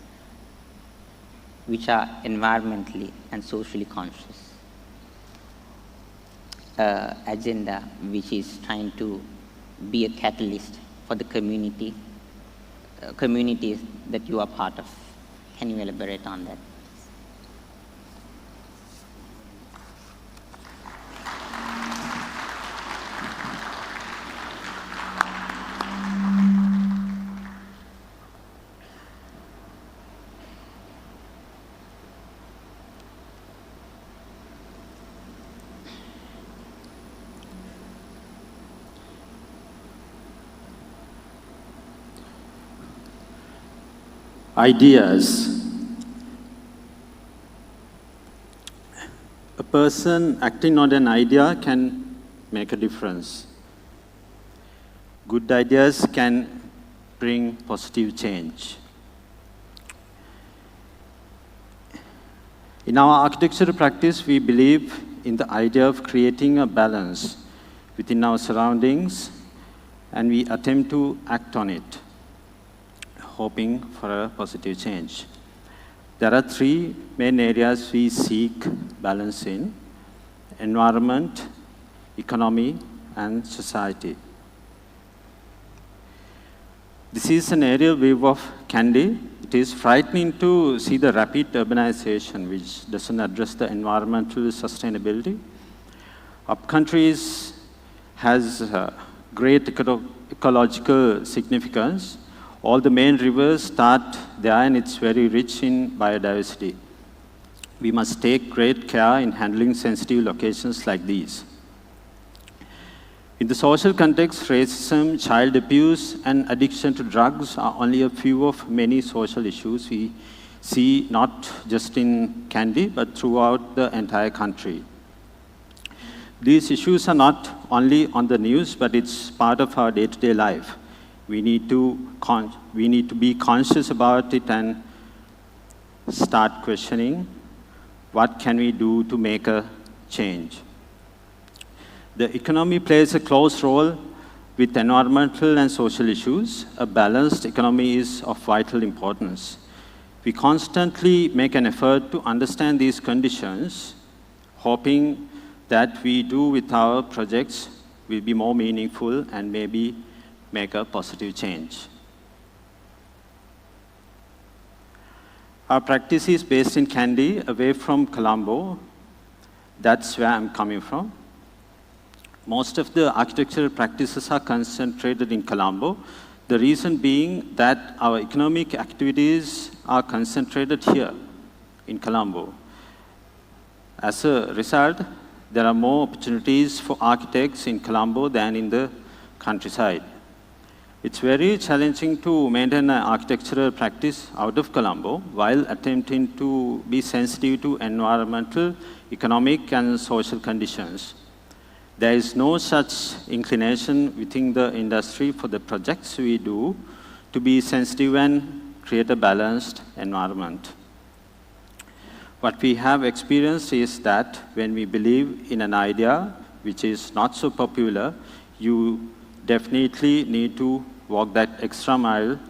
which are environmentally and socially conscious. Agenda which is trying to be a catalyst for the communities that you are part of. Can you elaborate on that? Ideas. A person acting on an idea can make a difference. Good ideas can bring positive change. In our architectural practice, we believe in the idea of creating a balance within our surroundings, and we attempt to act on it, hoping for a positive change. There are three main areas we seek balance in: environment, economy, and society. This is an aerial view of Kandy. It is frightening to see the rapid urbanization which doesn't address the environmental sustainability. Upcountry has great ecological significance. All the main rivers start there, and it's very rich in biodiversity. We must take great care in handling sensitive locations like these. In the social context, racism, child abuse, and addiction to drugs are only a few of many social issues we see not just in Kandy, but throughout the entire country. These issues are not only on the news, but it's part of our day-to-day life. We need to be conscious about it and start questioning, what can we do to make a change? The economy plays a close role With environmental and social issues, a balanced economy is of vital importance. We constantly make an effort to understand these conditions, hoping that we do with our projects will be more meaningful and maybe make a positive change. Our practice is based in Kandy, away from Colombo. That's where I'm coming from. Most of the architectural practices are concentrated in Colombo. The reason being that our economic activities are concentrated here in Colombo. As a result, there are more opportunities for architects in Colombo than in the countryside. It's very challenging to maintain an architectural practice out of Colombo while attempting to be sensitive to environmental, economic, and social conditions. There is no such inclination within the industry for the projects we do to be sensitive and create a balanced environment. What we have experienced is that when we believe in an idea which is not so popular, you definitely need to walk that extra mile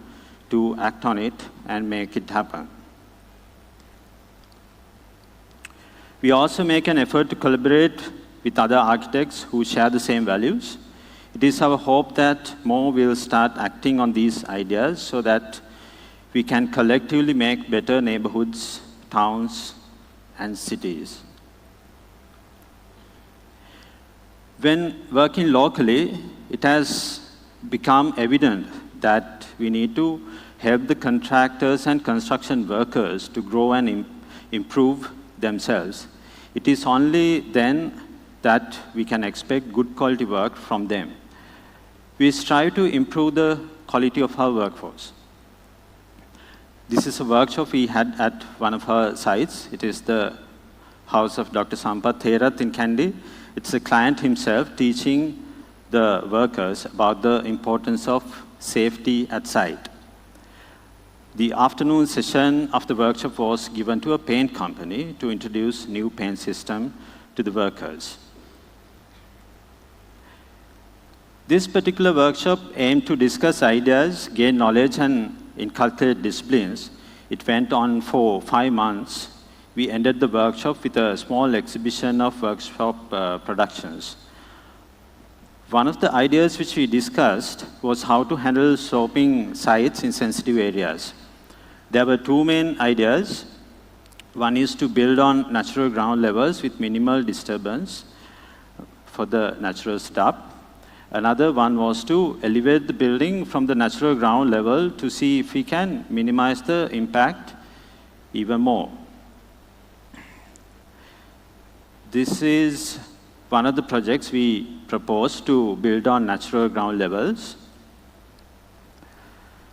to act on it and make it happen. We also make an effort to collaborate with other architects who share the same values. It is our hope that more will start acting on these ideas so that we can collectively make better neighborhoods, towns, and cities. When working locally, it has become evident that we need to help the contractors and construction workers to grow and improve themselves. It is only then that we can expect good quality work from them. We strive to improve the quality of our workforce. This is a workshop we had at one of our sites. It is the house of Dr. Sampath Therath in Kandy. It's the client himself teaching the workers about the importance of safety at site. The afternoon session of the workshop was given to a paint company to introduce new paint system to the workers. This particular workshop aimed to discuss ideas, gain knowledge, and inculcate disciplines. It went on for 5 months. We ended the workshop with a small exhibition of workshop productions. One of the ideas which we discussed was how to handle sloping sites in sensitive areas. There were 2 main ideas. One is to build on natural ground levels with minimal disturbance for the natural stuff. Another one was to elevate the building from the natural ground level to see if we can minimize the impact even more. This is one of the projects we proposed to build on natural ground levels.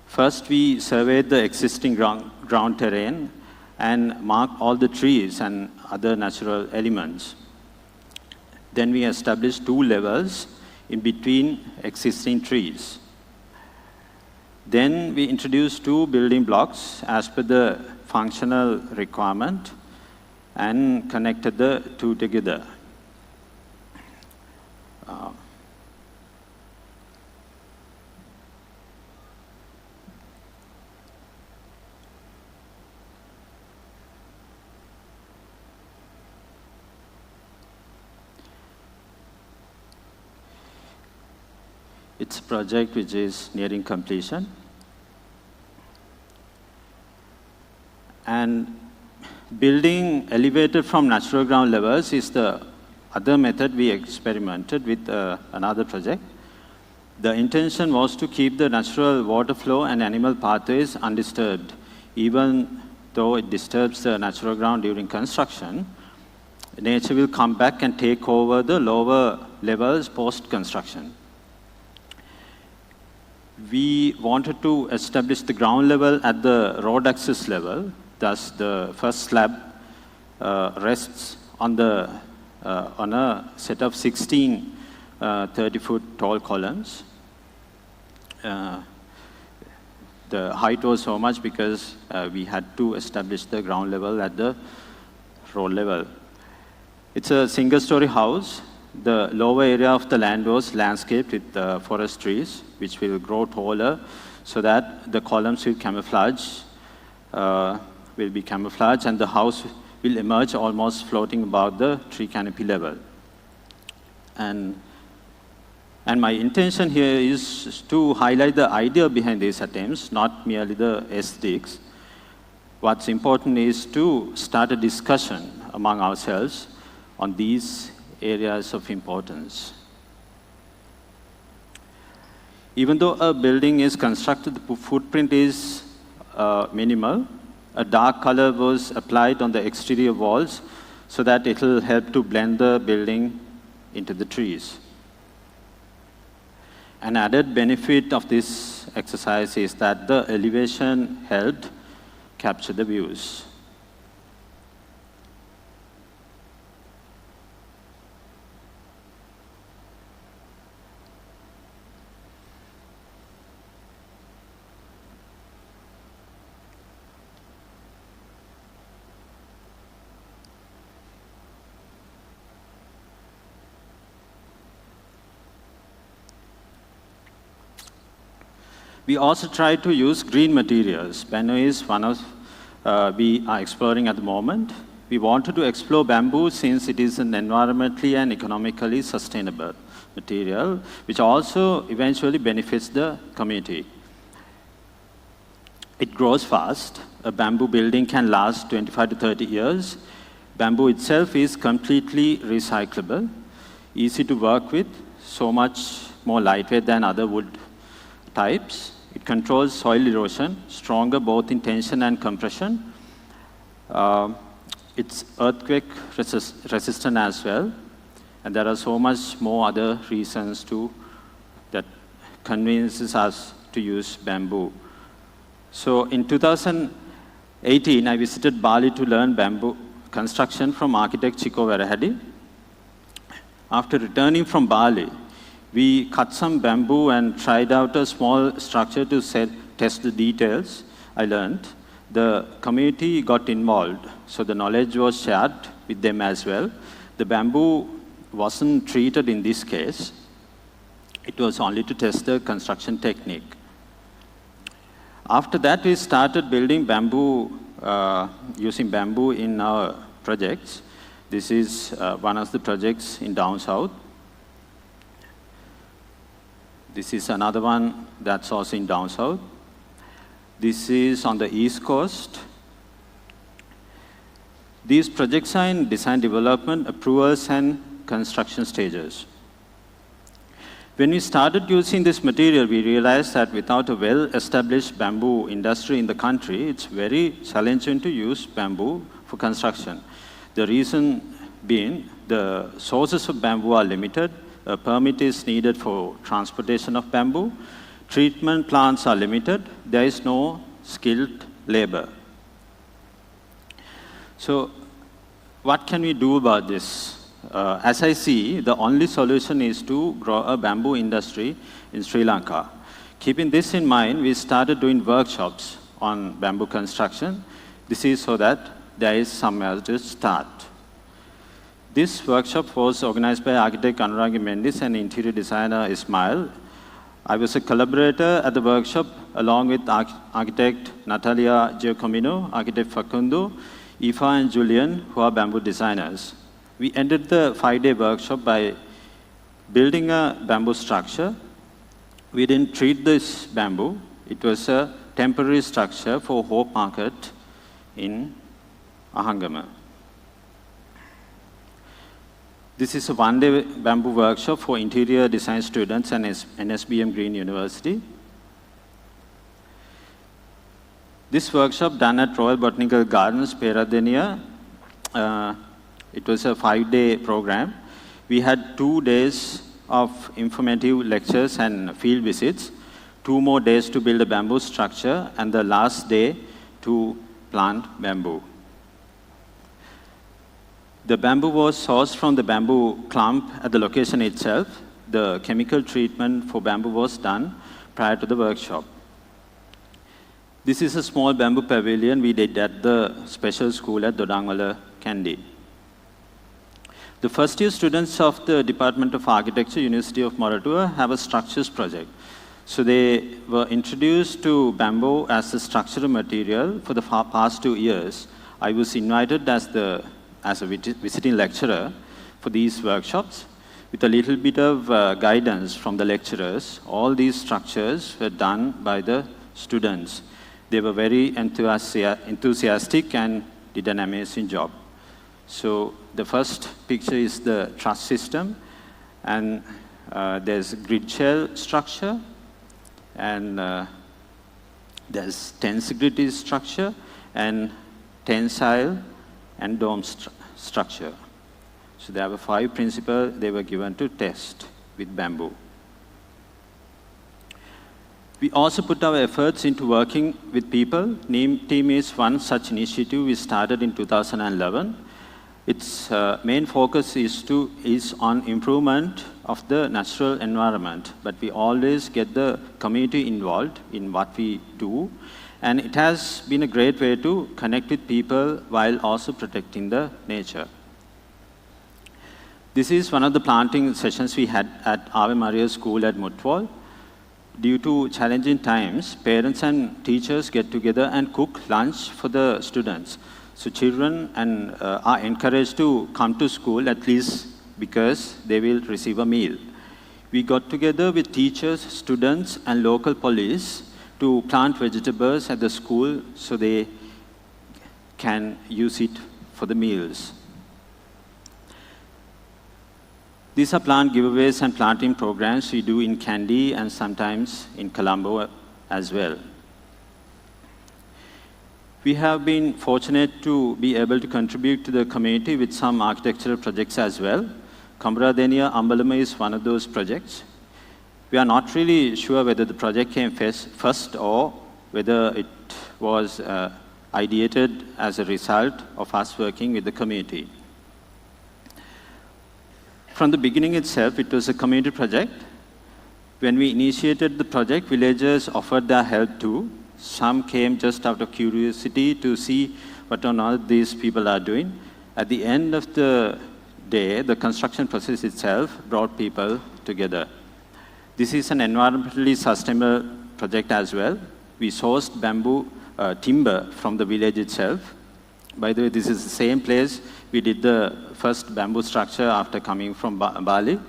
First, we surveyed the existing ground terrain and marked all the trees and other natural elements. Then we established 2 levels in between existing trees. Then we introduced 2 building blocks as per the functional requirement and connected the 2 together. It's a project which is nearing completion. And building elevated from natural ground levels is the other method we experimented with another project. The intention was to keep the natural water flow and animal pathways undisturbed. Even though it disturbs the natural ground during construction, nature will come back and take over the lower levels post-construction. We wanted to establish the ground level at the road access level. Thus, the first slab rests on a set of 16 30-foot tall columns. The height was so much because we had to establish the ground level at the road level. It's a single-story house. the lower area of the land was landscaped with forest trees, which will grow taller so that the columns will be camouflaged, and the house will emerge almost floating above the tree canopy level. And my intention here is to highlight the idea behind these attempts, not merely the aesthetics. What's important is to start a discussion among ourselves on these areas of importance. Even though a building is constructed, the footprint is minimal. A dark color was applied on the exterior walls so that it will help to blend the building into the trees. An added benefit of this exercise is that the elevation helped capture the views. We also try to use green materials. Bamboo is one of we are exploring at the moment. We wanted to explore bamboo since it is an environmentally and economically sustainable material, which also eventually benefits the community. It grows fast. A bamboo building can last 25 to 30 years. Bamboo itself is completely recyclable, easy to work with, so much more lightweight than other wood types. It controls soil erosion, stronger both in tension and compression. It's earthquake resistant as well. And there are so much more other reasons that convinces us to use bamboo. So in 2018, I visited Bali to learn bamboo construction from architect Chico Verahadi. After returning from Bali, we cut some bamboo and tried out a small structure to test the details I learned. The community got involved, so the knowledge was shared with them as well. The bamboo wasn't treated in this case. It was only to test the construction technique. After that, we started building bamboo, using bamboo in our projects. This is one of the projects in down south. This is another one that's also in down south. This is on the east coast. These projects are in design development, approvals, and construction stages. When we started using this material, we realized that without a well-established bamboo industry in the country, it's very challenging to use bamboo for construction. The reason being, the sources of bamboo are limited. A permit is needed for transportation of bamboo. Treatment plants are limited. There is no skilled labor. So what can we do about this? As I see, the only solution is to grow a bamboo industry in Sri Lanka. Keeping this in mind, we started doing workshops on bamboo construction. This is so that there is somewhere to start. This workshop was organized by architect Anuragi Mendis and interior designer Ismail. I was a collaborator at the workshop along with architect Natalia Giacomino, architect Facundo, Aoife and Julian, who are bamboo designers. We ended the 5-day workshop by building a bamboo structure. We didn't treat this bamboo. It was a temporary structure for Hope Market in Ahangama. This is a 1-day bamboo workshop for interior design students and NSBM Green University. This workshop done at Royal Botanical Gardens, Peradeniya. It was a 5-day program. We had 2 days of informative lectures and field visits, 2 more days to build a bamboo structure, and the last day to plant bamboo. The bamboo was sourced from the bamboo clump at the location itself. The chemical treatment for bamboo was done prior to the workshop. This is a small bamboo pavilion we did at the special school at Dodangwala, Kandy. The first year students of the Department of Architecture, University of Moratuwa, have a structures project. So they were introduced to bamboo as a structural material for the past 2 years. I was invited as a visiting lecturer for these workshops. With a little bit of guidance from the lecturers, all these structures were done by the students. They were very enthusiastic and did an amazing job. So the first picture is the truss system, and there's grid shell structure, and there's tensegrity structure, and tensile and dome structure. So there were 5 principles they were given to test with bamboo. We also put our efforts into working with people. Team is one such initiative we started in 2011. Its main focus is on improvement of the natural environment, but we always get the community involved in what we do, and it has been a great way to connect with people while also protecting the nature. This is one of the planting sessions we had at Ave Maria School at Mutwal. Due to challenging times, parents and teachers get together and cook lunch for the students. So children are encouraged to come to school at least because they will receive a meal. We got together with teachers, students, and local police to plant vegetables at the school so they can use it for the meals. These are plant giveaways and planting programs we do in Kandy and sometimes in Colombo as well. We have been fortunate to be able to contribute to the community with some architectural projects as well. Kambradeniya Ambalama is one of those projects. We are not really sure whether the project came first or whether it was ideated as a result of us working with the community. From the beginning itself, it was a community project. When we initiated the project, villagers offered their help too. Some came just out of curiosity to see what on earth these people are doing. At the end of the day, the construction process itself brought people together. This is an environmentally sustainable project as well. We sourced bamboo timber from the village itself. By the way, this is the same place we did the first bamboo structure after coming from Bali.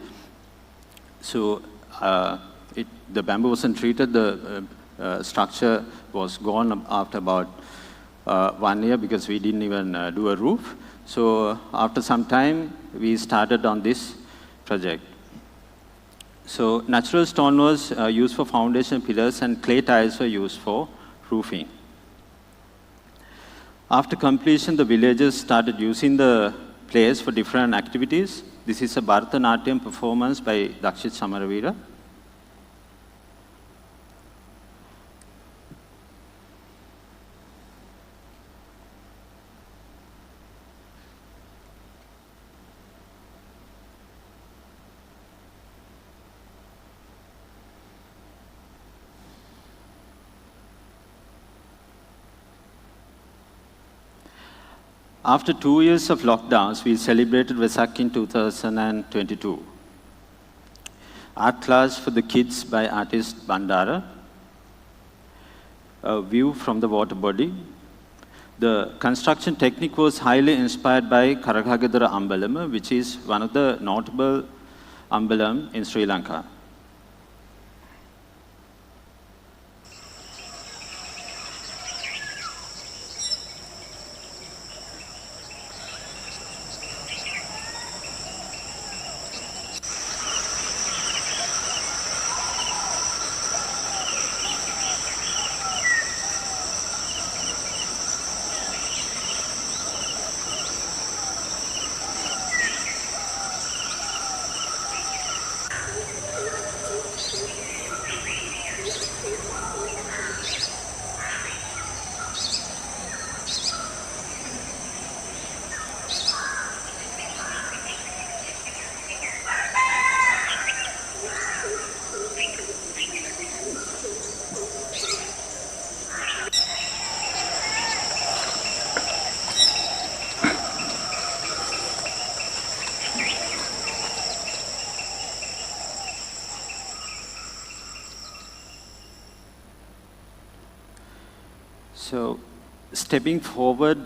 So the bamboo wasn't treated, the structure was gone after about 1 year because we didn't even do a roof. So after some time, we started on this project. So natural stone was used for foundation pillars and clay tiles were used for roofing. After completion, the villagers started using the place for different activities. This is a Bharatanatyam performance by Dakshit Samaravira. After 2 years of lockdowns, we celebrated Vesak in 2022. Art class for the kids by artist Bandara. A view from the water body. The construction technique was highly inspired by Karagagadara Ambalama, which is one of the notable ambalam in Sri Lanka. So, stepping forward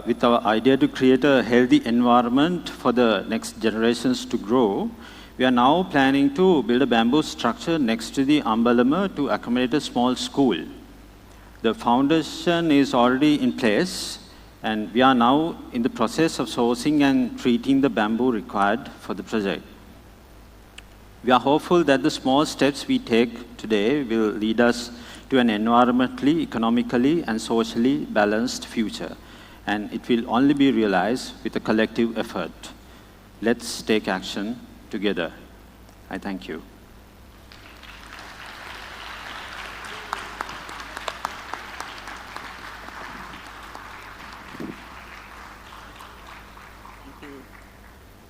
with our idea to create a healthy environment for the next generations to grow, we are now planning to build a bamboo structure next to the Ambalama to accommodate a small school. The foundation is already in place, and we are now in the process of sourcing and treating the bamboo required for the project. We are hopeful that the small steps we take today will lead us to an environmentally, economically, and socially balanced future. And it will only be realized with a collective effort. Let's take action together. I thank you.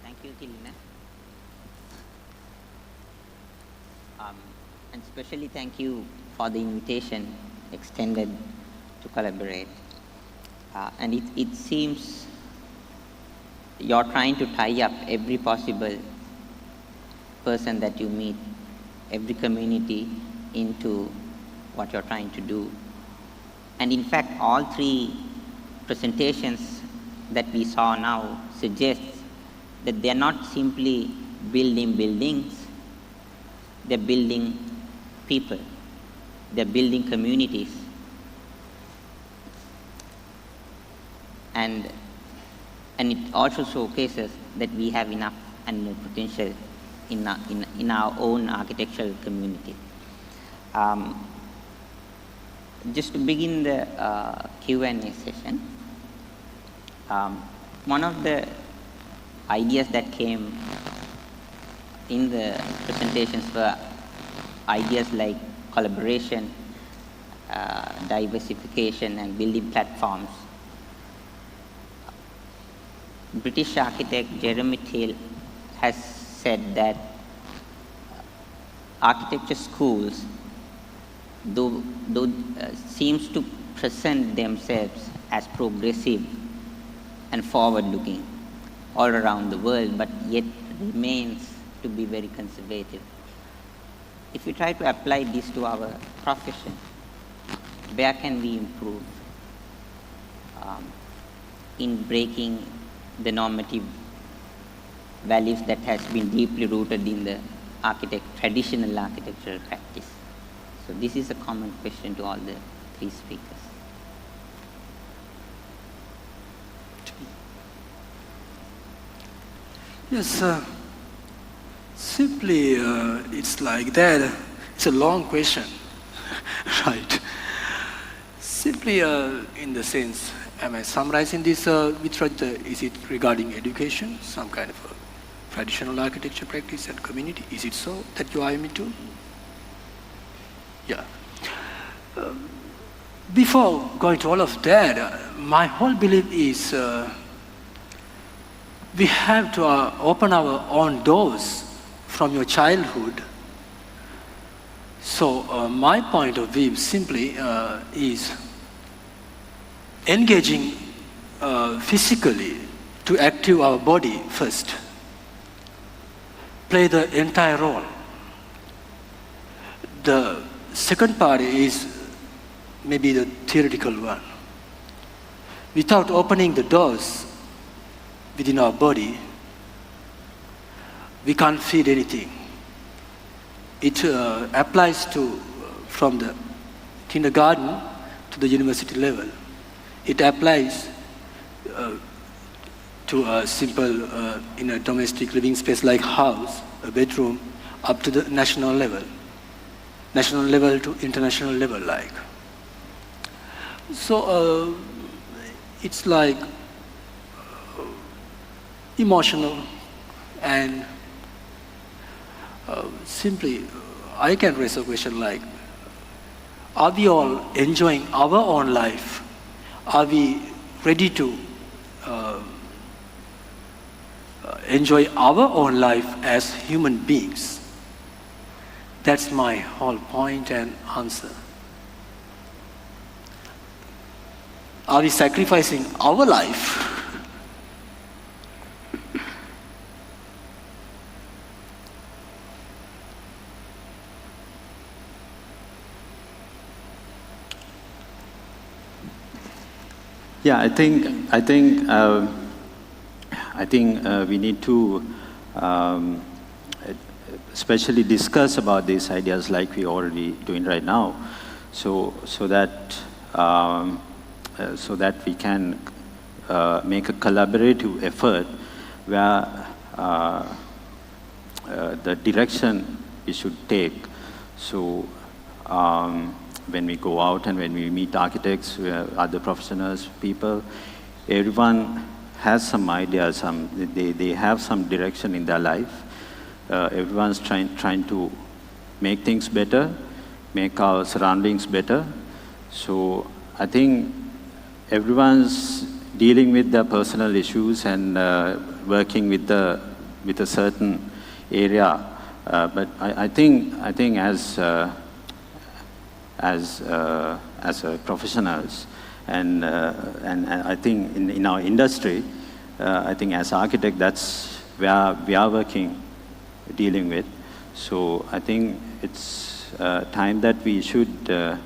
Thank you, Tilina. And especially thank you for the invitation extended to collaborate. And it seems you're trying to tie up every possible person that you meet, every community into what you're trying to do. And in fact, all three presentations that we saw now suggest that they're not simply building buildings, they're building people, they're building communities. And it also showcases that we have enough and more potential in our own architectural community. Just to begin the Q&A session, one of the ideas that came in the presentations were ideas like collaboration, diversification, and building platforms. British architect Jeremy Thiel has said that architecture schools seems to present themselves as progressive and forward-looking all around the world, but yet remains to be very conservative. If we try to apply this to our profession, where can we improve in breaking the normative values that has been deeply rooted in the traditional architectural practice? So this is a common question to all the three speakers. Yes, simply it's like that. It's a long question, right? Simply in the sense, am I summarizing this is it regarding education, some kind of a traditional architecture practice and community? Is it so that you are me to? Yeah. Before going to all of that, my whole belief is we have to open our own doors from your childhood. So my point of view simply is engaging physically to active our body first, play the entire role. The second part is maybe the theoretical one. Without opening the doors within our body, we can't feed anything. It applies to from the kindergarten to the university level. It applies to a simple, in a domestic living space like house, a bedroom, up to the national level to international level like. So it's like emotional and simply I can raise a question like, are we all enjoying our own life? Are we ready to enjoy our own life as human beings? That's my whole point and answer. Are we sacrificing our life? Yeah, I think we need to especially discuss about these ideas like we're already doing right now, so that we can make a collaborative effort where the direction we should take. So when we go out and when we meet architects, other professionals, people, everyone has some ideas, they have some direction in their life. Everyone's trying to make things better, make our surroundings better. So I think everyone's dealing with their personal issues and working with a certain area. But I think as professionals and I think in our industry, I think as architect, that's where we are working, dealing with. So I think it's time that we should make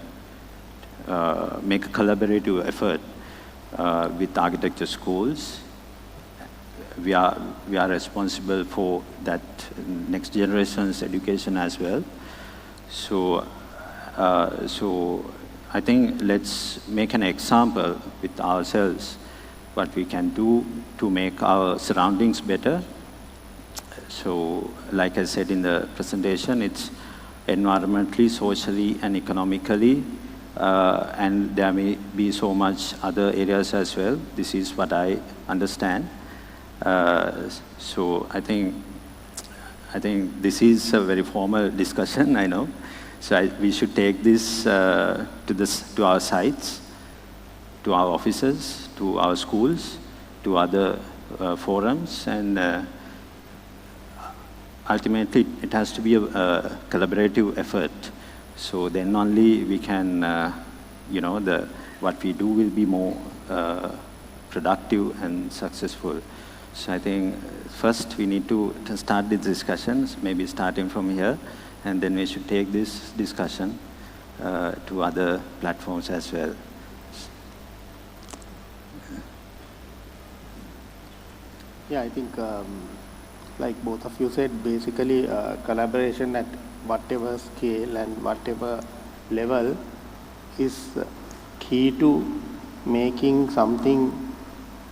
a collaborative effort with architecture schools. We are responsible for that next generation's education as well. So I think let's make an example with ourselves, what we can do to make our surroundings better. So, like I said in the presentation, it's environmentally, socially, and economically, and there may be so much other areas as well. This is what I understand. So I think this is a very formal discussion, I know. So we should take this to our sites, to our offices, to our schools, to other forums, and ultimately it has to be a collaborative effort. So then only we can, what we do will be more productive and successful. So I think first we need to start these discussions, maybe starting from here, and then we should take this discussion to other platforms as well. Yeah, I think like both of you said, basically collaboration at whatever scale and whatever level is key to making something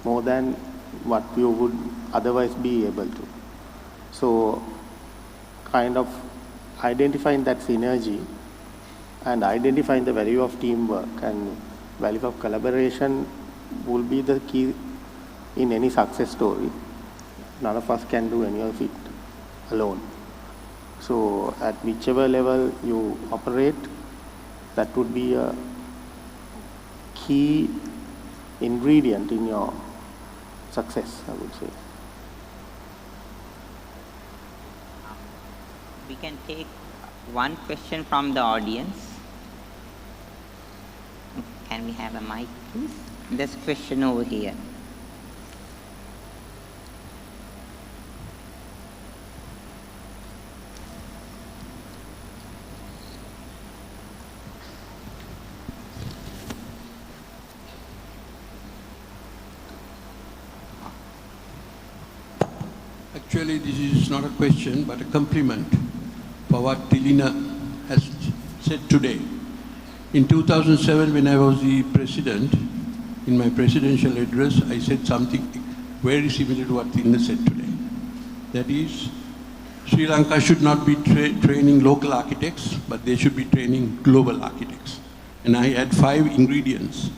more than what you would otherwise be able to. So kind of identifying that synergy and identifying the value of teamwork and value of collaboration will be the key in any success story. None of us can do any of it alone. So at whichever level you operate, that would be a key ingredient in your success, I would say. We can take one question from the audience. Can we have a mic, please? There's a question over here. Actually, this is not a question, but a compliment for what Tilina has said today. In 2007, when I was the president, in my presidential address, I said something very similar to what Tilina said today. That is, Sri Lanka should not be training local architects, but they should be training global architects. And I had 5 ingredients: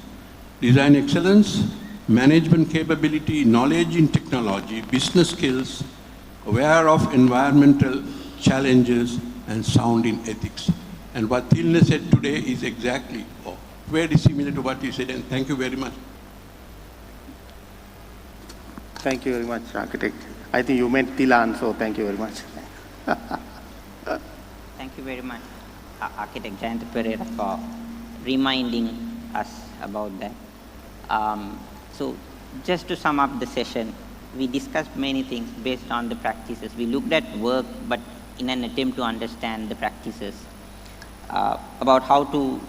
design excellence, management capability, knowledge in technology, business skills, aware of environmental challenges, and sound in ethics. And what Tilna said today is exactly very similar to what he said, and thank you very much. Thank you very much, architect. I think you meant Tilan, so thank you very much. Thank you very much, Architect Jayanta Pereira, for reminding us about that. So just to sum up the session, we discussed many things based on the practices. We looked at work, but in an attempt to understand the practices, about how to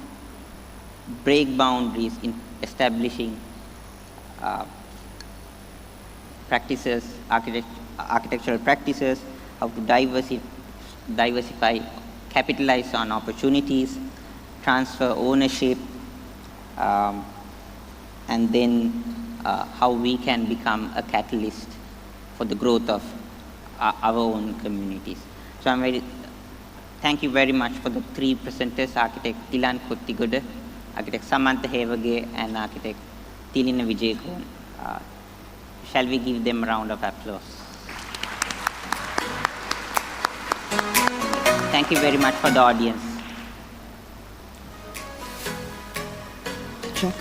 break boundaries in establishing practices, architectural practices, how to diversify, capitalize on opportunities, transfer ownership, and then how we can become a catalyst for the growth of our own communities. So thank you very much for the three presenters, Architect Tilan Kottigoda, Architect Samantha Hevage, and Architect Tilina Vijayakon. Shall we give them a round of applause? Thank you very much for the audience. Check.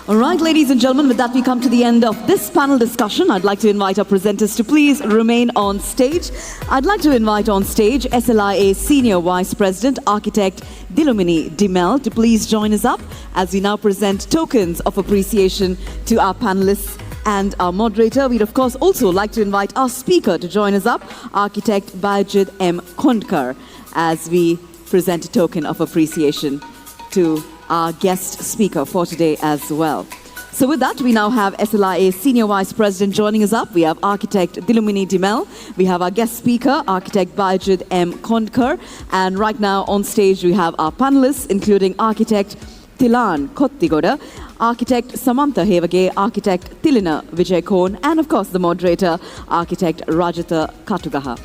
All right, ladies and gentlemen, with that we come to the end of this panel discussion. I'd like to invite our presenters to please remain on stage. I'd like to invite on stage SLIA Senior Vice President, Architect Dilumini Dimel, to please join us up as we now present tokens of appreciation to our panelists and our moderator. We'd of course also like to invite our speaker to join us up, Architect Bayajid M. Kondkar, as we present a token of appreciation to our guest speaker for today as well. So with that, we now have SLIA Senior Vice President joining us up. We have Architect Dilumini Dimel. We have our guest speaker, Architect Bayajid M. Kondkar. And right now on stage, we have our panelists, including Architect Tilan Kottigoda, Architect Samantha Hevage, Architect Tilina Vijayakon, and of course the moderator, Architect Rajata Katugaha.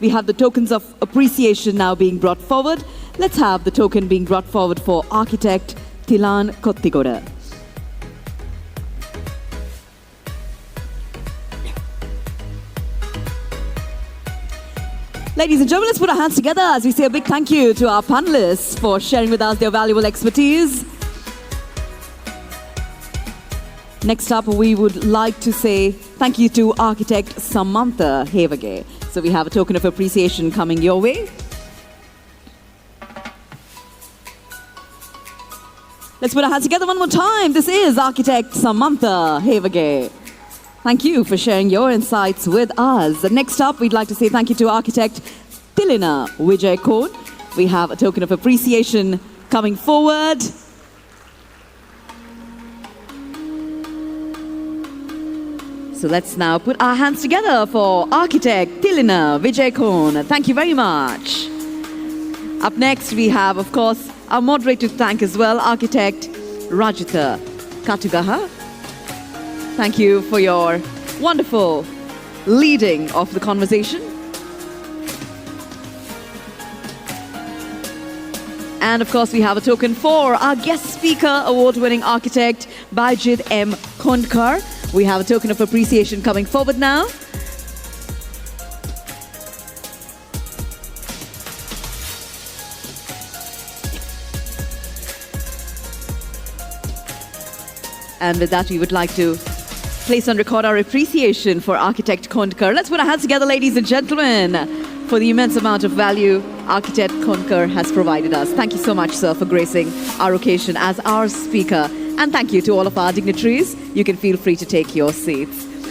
We have the tokens of appreciation now being brought forward. Let's have the token being brought forward for Architect Tilan Kottigoda. Ladies and gentlemen, let's put our hands together as we say a big thank you to our panelists for sharing with us their valuable expertise. Next up, we would like to say thank you to Architect Samantha Hevage. So we have a token of appreciation coming your way. Let's put our hands together one more time. This is Architect Samantha Hevage. Thank you for sharing your insights with us. Next up, we'd like to say thank you to Architect Tilina Vijayakon. We have a token of appreciation coming forward. So let's now put our hands together for Architect Tilina Vijayakon. Thank you very much. Up next, we have, of course, our moderator to thank as well, Architect Rajata Katugaha. Thank you for your wonderful leading of the conversation. And of course, we have a token for our guest speaker, award-winning architect Bayajid M. Kondkar. We have a token of appreciation coming forward now. And with that, we would like to place on record our appreciation for Architect Kondkar. Let's put our hands together, ladies and gentlemen, for the immense amount of value Architect Kondkar has provided us. Thank you so much, sir, for gracing our occasion as our speaker. And thank you to all of our dignitaries. You can feel free to take your seats.